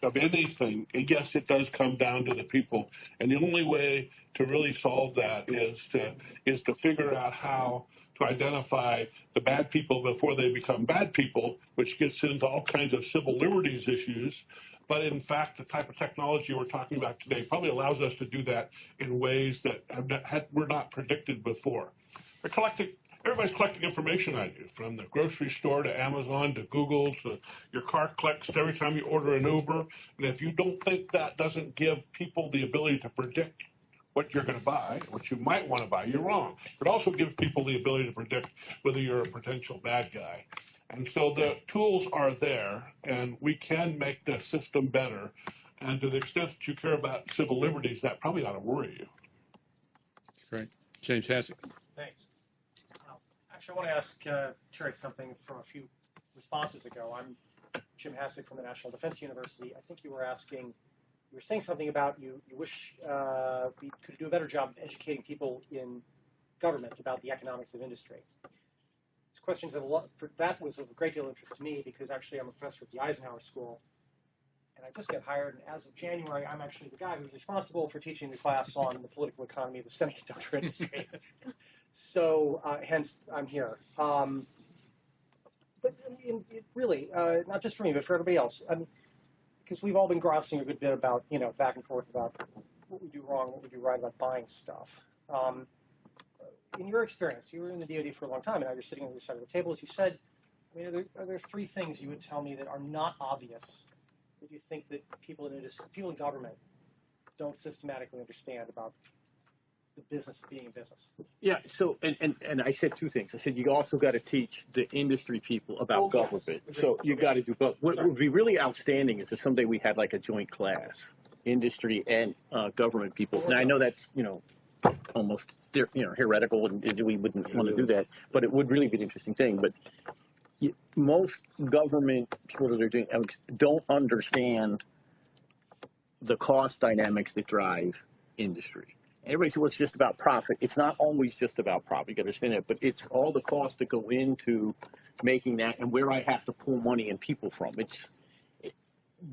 of anything, yes, it does come down to the people. And the only way to really solve that is to figure out how to identify the bad people before they become bad people, which gets into all kinds of civil liberties issues. But in fact, the type of technology we're talking about today probably allows us to do that in ways that were not predicted before. Everybody's collecting information on you, from the grocery store to Amazon to Google to your car clicks every time you order an Uber. And if you don't think that doesn't give people the ability to predict what you're going to buy, what you might want to buy, you're wrong. It also gives people the ability to predict whether you're a potential bad guy. And so the tools are there, and we can make the system better. And to the extent that you care about civil liberties, that probably ought to worry you. Great. James Hassett. Thanks. Actually, I want to ask Terry something from a few responses ago. I'm Jim Hassick from the National Defense University. I think you were saying something about you wish we could do a better job of educating people in government about the economics of industry. These questions that was of a great deal of interest to me because actually I'm a professor at the Eisenhower School, and I just got hired, and as of January, I'm actually the guy who's responsible for teaching the class on the political economy of the semiconductor industry. So hence I'm here. But really, not just for me, but for everybody else, because we've all been grousing a good bit about, back and forth about what we do wrong, what we do right about buying stuff. In your experience, you were in the DoD for a long time, and now you're sitting on the other side of the table, as you said. I mean, are there three things you would tell me that are not obvious that you think that people in government don't systematically understand about the business of being in business? Yeah, so, and I said two things. I said you also got to teach the industry people about government. Yes. So you got to do both. What would be really outstanding is if someday we had like a joint class, industry and government people. Now, I know that's, almost, heretical, and we wouldn't want to do that, but it would really be an interesting thing. But most government people that are doing don't understand the cost dynamics that drive industry. Everybody says, well, it's just about profit. It's not always just about profit. You got to understand it, but it's all the costs that go into making that and where I have to pull money and people from.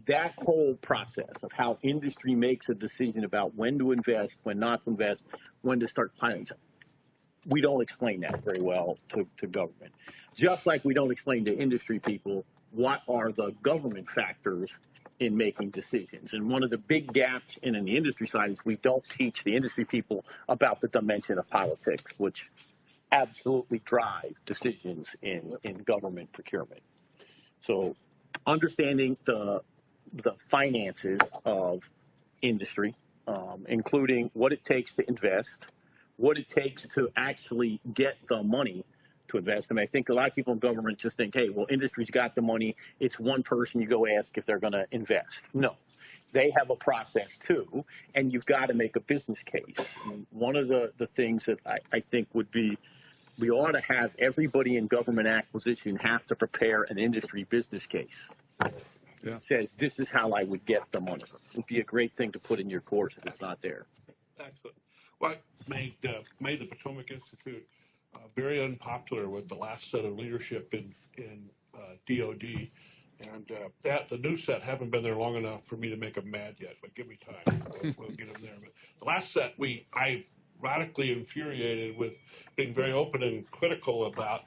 That whole process of how industry makes a decision about when to invest, when not to invest, when to start planning. We don't explain that very well to government. Just like we don't explain to industry people what are the government factors in making decisions. And one of the big gaps in the industry side is we don't teach the industry people about the dimension of politics, which absolutely drive decisions in government procurement. So understanding the finances of industry, including what it takes to invest, what it takes to actually get the money to invest. I mean, I think a lot of people in government just think, hey, well, industry's got the money. It's one person you go ask if they're going to invest. No, they have a process too, and you've got to make a business case. And one of the things that I think would be, we ought to have everybody in government acquisition have to prepare an industry business case. Yeah. Says, this is how I would get the money. It would be a great thing to put in your course if it's not there. Excellent. Well, made the Potomac Institute very unpopular with the last set of leadership in DOD, and the new set haven't been there long enough for me to make them mad yet. But give me time, we'll get them there. But the last set, I radically infuriated with being very open and critical about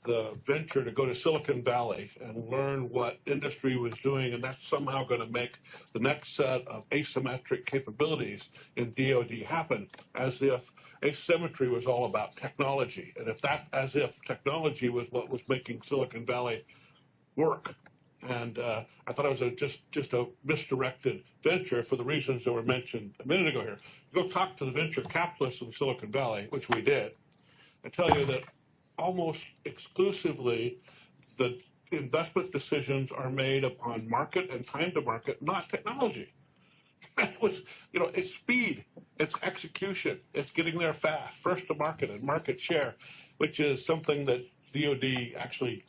the venture to go to Silicon Valley and learn what industry was doing, and that's somehow going to make the next set of asymmetric capabilities in DoD happen, as if asymmetry was all about technology, and as if technology was what was making Silicon Valley work. And I thought it was just a misdirected venture for the reasons that were mentioned a minute ago here. You go talk to the venture capitalists in Silicon Valley, which we did, and tell you that almost exclusively the investment decisions are made upon market and time to market, not technology. It's speed, it's execution, it's getting there fast, first to market and market share, which is something that DoD actually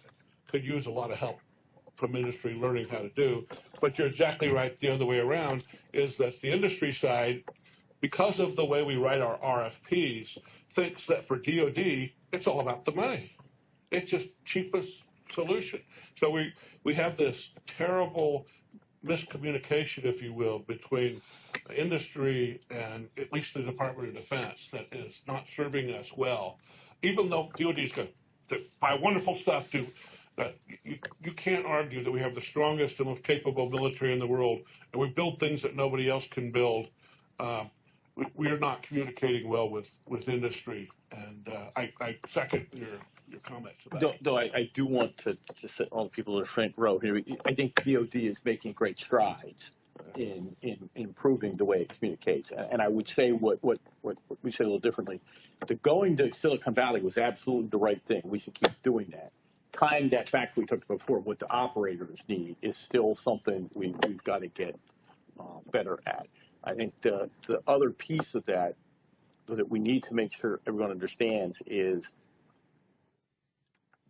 could use a lot of help from industry learning how to do. But you're exactly right, the other way around is that the industry side, because of the way we write our RFPs, thinks that for DoD, it's all about the money. It's just cheapest solution. So we have this terrible miscommunication, if you will, between industry and at least the Department of Defense that is not serving us well. Even though DoD is going to buy wonderful stuff, you can't argue that we have the strongest and most capable military in the world, and we build things that nobody else can build. We are not communicating well with industry, and I second your comments about it. Though I do want to just say all the people in the front row here, I think DoD is making great strides in improving the way it communicates. And I would say what we say a little differently. Going to Silicon Valley was absolutely the right thing. We should keep doing that. Tying that back we talked before, what the operators need is still something we've got to get better at. I think the other piece of that we need to make sure everyone understands is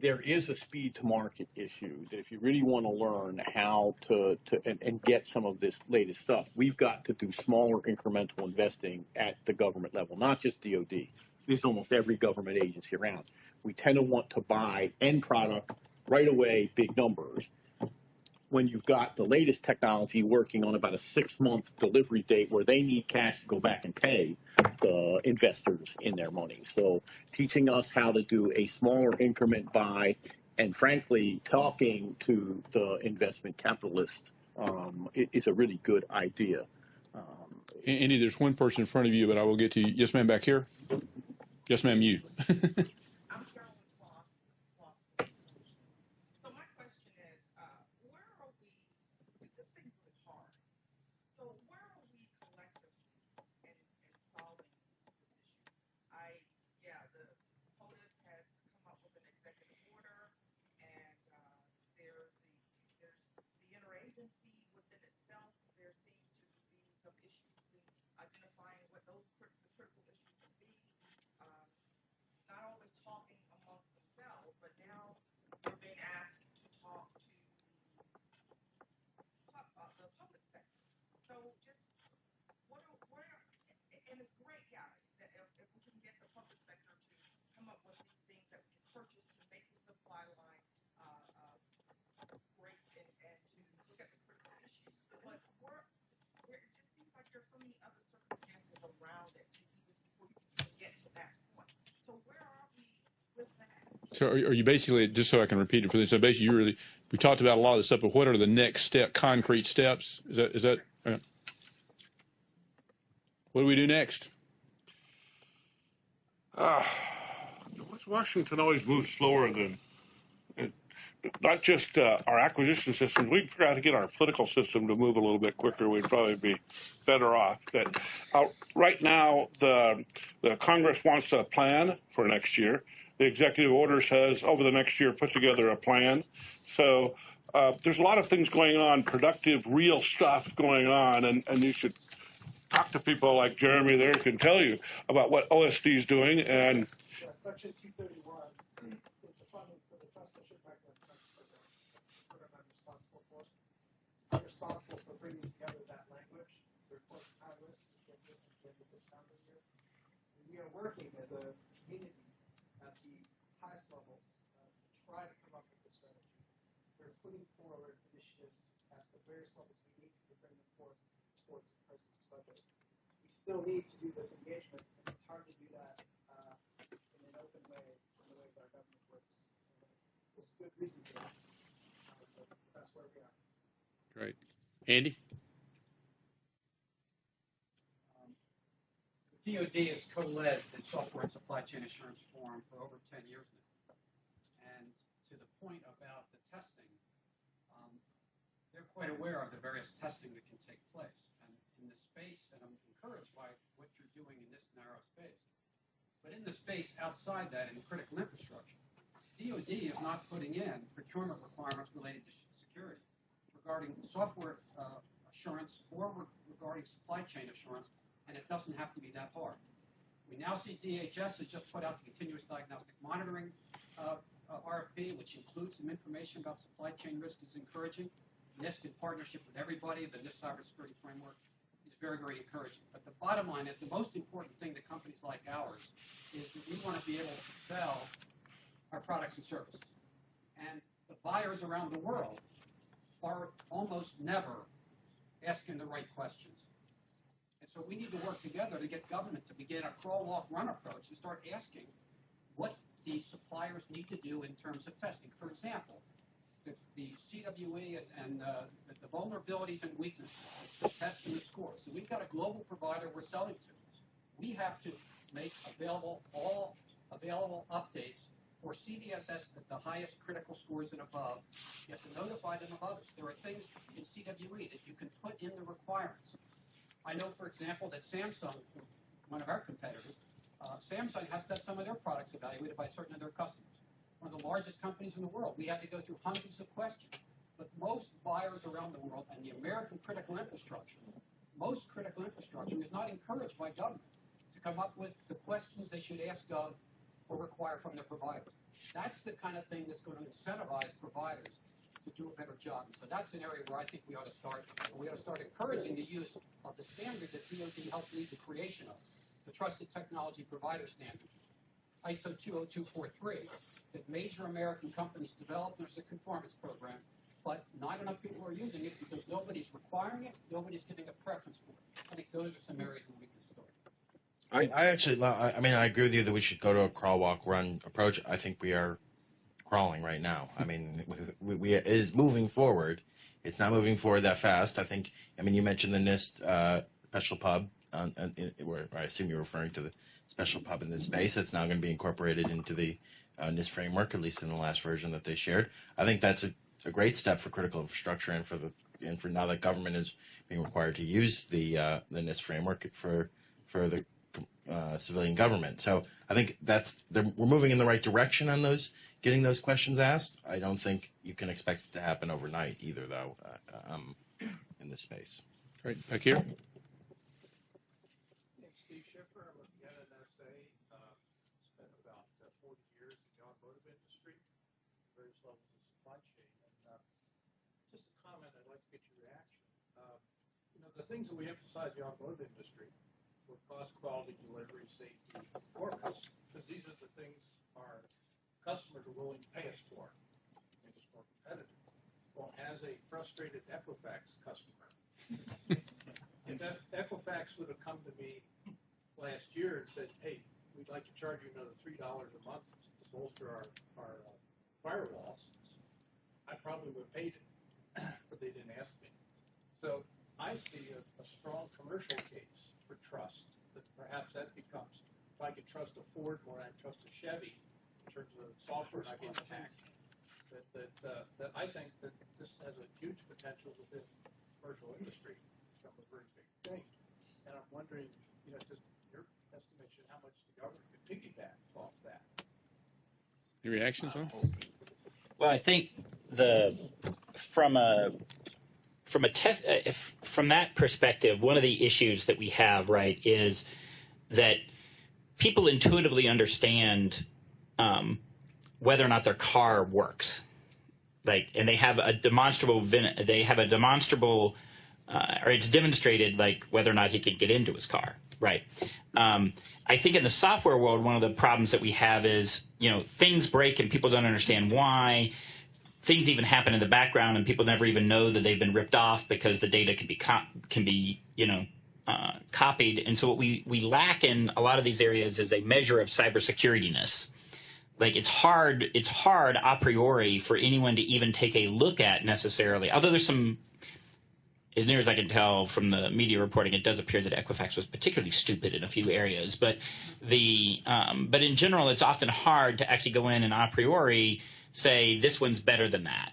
there is a speed to market issue that if you really want to learn how to and get some of this latest stuff, we've got to do smaller incremental investing at the government level, not just DOD. This is almost every government agency around. We tend to want to buy end product right away, big numbers, when you've got the latest technology working on about a 6-month delivery date where they need cash to go back and pay the investors in their money. So teaching us how to do a smaller increment buy and frankly talking to the investment capitalist is a really good idea. Andy, there's one person in front of you, but I will get to you. Yes, ma'am, back here. Yes, ma'am, you. So are you basically, just so I can repeat it for this, so basically we talked about a lot of this stuff, but what are the next concrete steps? Is that what do we do next? Washington always moves slower than, not just our acquisition system. We'd figure out how to get our political system to move a little bit quicker. We'd probably be better off. But right now, the Congress wants a plan for next year. The executive order says over the next year, put together a plan. So there's a lot of things going on, productive, real stuff going on, and you should talk to people like Jeremy there who can tell you about what OSD is doing. And Section 231 is the funding for the Transition Back to the program. That's the program I'm responsible for. I'm responsible for bringing together that language, the report to Congress at the end of this calendar year. And we are working as a community at the highest levels to try to come up with a strategy. We're putting forward initiatives at the various levels we need to bring them forth towards the president's budget. We still need to do this engagement, and it's hard to do that in an open way, in the way that our government works. There's good reason for that, but that's where we are. Great. Andy? DoD has co-led the Software and Supply Chain Assurance Forum for over 10 years now. And to the point about the testing, they're quite aware of the various testing that can take place. And in the space, and I'm encouraged by what you're doing in this narrow space, but in the space outside that, in critical infrastructure, DoD is not putting in procurement requirements related to security regarding software assurance or regarding supply chain assurance, and it doesn't have to be that hard. We now see DHS has just put out the Continuous Diagnostic Monitoring RFP, which includes some information about supply chain risk, is encouraging. NIST, in partnership with everybody, the NIST Cybersecurity Framework, is very, very encouraging. But the bottom line is the most important thing to companies like ours is that we want to be able to sell our products and services. And the buyers around the world are almost never asking the right questions. And so we need to work together to get government to begin a crawl, walk, run approach and start asking what these suppliers need to do in terms of testing. For example, the CWE and the vulnerabilities and weaknesses, the tests and the scores. So we've got a global provider we're selling to. We have to make available all available updates for CDSS at the highest critical scores and above. You have to notify them of others. There are things in CWE that you can put in the requirements. I know, for example, that Samsung, one of our competitors, Samsung has to have some of their products evaluated by certain of their customers. One of the largest companies in the world. We had to go through hundreds of questions. But most buyers around the world and the American critical infrastructure, most critical infrastructure is not encouraged by government to come up with the questions they should ask of or require from their providers. That's the kind of thing that's going to incentivize providers to do a better job. And so that's an area where I think we ought to start. We ought to start encouraging the use of the standard that DoD helped lead the creation of, the Trusted Technology Provider Standard, ISO 20243, that major American companies developed. There's a conformance program, but not enough people are using it because nobody's requiring it, nobody's giving a preference for it. I think those are some areas where we can start. I mean, I agree with you that we should go to a crawl, walk, run approach. I think we are crawling right now. I mean, it is moving forward. It's not moving forward that fast. I mean, you mentioned the NIST special pub, where I assume you're referring to the special pub in this space. It's now going to be incorporated into the NIST framework, at least in the last version that they shared. I think that's a great step for critical infrastructure and for now that government is being required to use the NIST framework for the civilian government. So I think we're moving in the right direction on getting those questions asked. I don't think you can expect it to happen overnight either, though, in this space. Great. Back here. Steve Schiffer. I'm with the NNSA. Spent about 40 years in the automotive industry, various levels of supply chain. And just a comment, I'd like to get your reaction. The things that we emphasize in the automotive industry were cost, quality, delivery, safety, performance, because these are the things our customers are willing to pay us for, make us more competitive. Well, as a frustrated Equifax customer, if Equifax would have come to me last year and said, hey, we'd like to charge you another $3 a month to bolster our firewalls, I probably would have paid it, but they didn't ask me. So I see a strong commercial case for trust, that perhaps that becomes, if I could trust a Ford more than I trust a Chevy in terms of software not getting hacked, that I think that this has a huge potential within the commercial industry to become a very big thing. And I'm wondering, just your estimation, how much the government could piggyback off that. Your reactions on? Well, I think from that perspective, one of the issues that we have, right, is that people intuitively understand whether or not their car works, and they have a demonstrable, or it's demonstrated, whether or not he can get into his car, right? I think in the software world, one of the problems that we have is, things break and people don't understand why. Things even happen in the background and people never even know that they've been ripped off because the data can be copied. And so what we lack in a lot of these areas is a measure of cybersecurity-ness. It's hard a priori for anyone to even take a look at necessarily, although there's some, as near as I can tell from the media reporting, it does appear that Equifax was particularly stupid in a few areas. But but in general, it's often hard to actually go in and a priori say this one's better than that.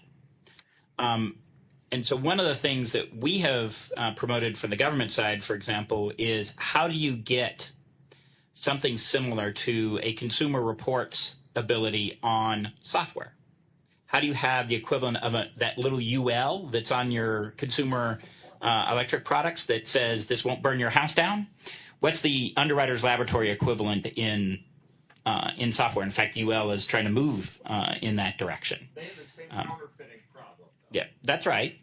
And so one of the things that we have promoted from the government side, for example, is how do you get something similar to a Consumer Reports ability on software? How do you have the equivalent of that little UL that's on your consumer electric products that says this won't burn your house down? What's the underwriter's laboratory equivalent in software? In fact, UL is trying to move in that direction. They have the same counterfeiting problem. Yeah, that's right.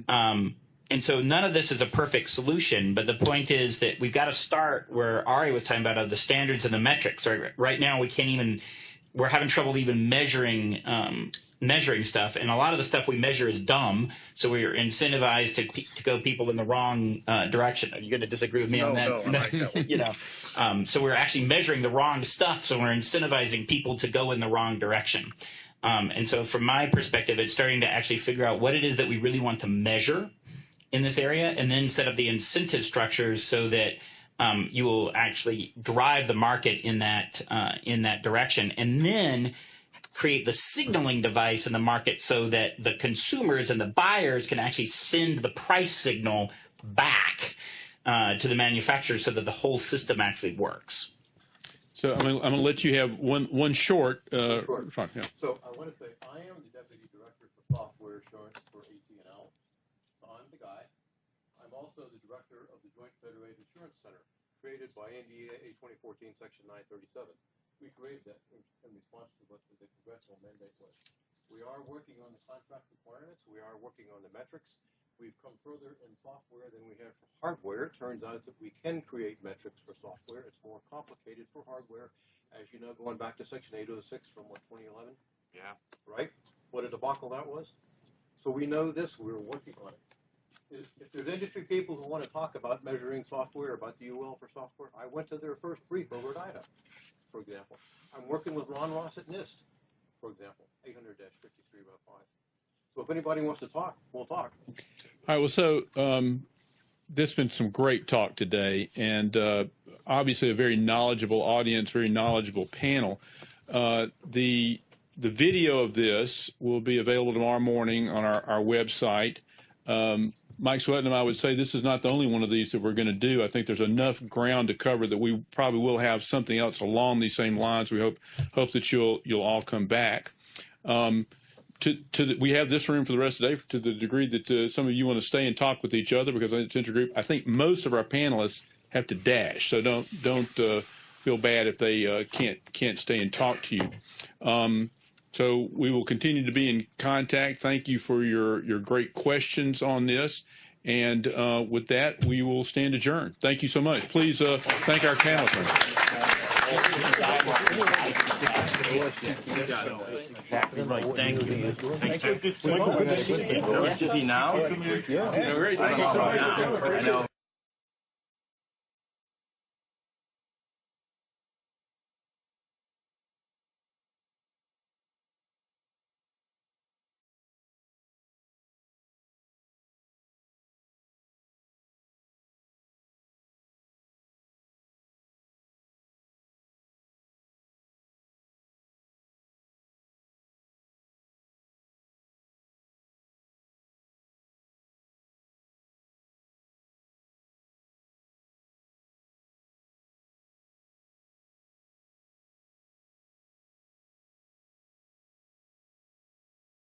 And so none of this is a perfect solution, but the point is that we've got to start where Ari was talking about the standards and the metrics. Right now, we're having trouble even measuring stuff, and a lot of the stuff we measure is dumb, so we're incentivized to go people in the wrong direction. Are you going to disagree with me on that? No, I like that. So we're actually measuring the wrong stuff, so we're incentivizing people to go in the wrong direction. And so from my perspective, it's starting to actually figure out what it is that we really want to measure in this area, and then set up the incentive structures so that you will actually drive the market in that direction, and then create the signaling device in the market so that the consumers and the buyers can actually send the price signal back to the manufacturer so that the whole system actually works. So I'm going to let you have one short. Yeah. So I want to say I am the deputy director for software assurance for AT&L. So I'm the guy. I'm also the director of the Joint Federated Assurance Center, created by NDAA 2014 Section 937. we created that in response to what the congressional mandate was. We are working on the contract requirements. We are working on the metrics. We've come further in software than we have for hardware. It turns out that we can create metrics for software. It's more complicated for hardware. As you know, going back to Section 806 from 2011? Yeah. Right? What a debacle that was. So we know this. We're working on it. If there's industry people who want to talk about measuring software, about the UL for software, I went to their first brief over at IDA, for example. I'm working with Ron Ross at NIST, for example, 800-5305. So if anybody wants to talk, we'll talk. All right. Well, so there's been some great talk today, and obviously a very knowledgeable audience, very knowledgeable panel. The video of this will be available tomorrow morning on our website. Mike Sweatten and I would say this is not the only one of these that we're going to do. I think there's enough ground to cover that we probably will have something else along these same lines. We hope that you'll all come back. We have this room for the rest of the day to the degree that some of you want to stay and talk with each other because it's intergroup. I think most of our panelists have to dash, so don't feel bad if they can't stay and talk to you. So we will continue to be in contact. Thank you for your great questions on this. And with that, we will stand adjourned. Thank you so much. Please thank our panelists. Exactly right. Thank you. Thanks, Michael, good to see you. Is he now? Yeah. Great. Thank you so much. I know.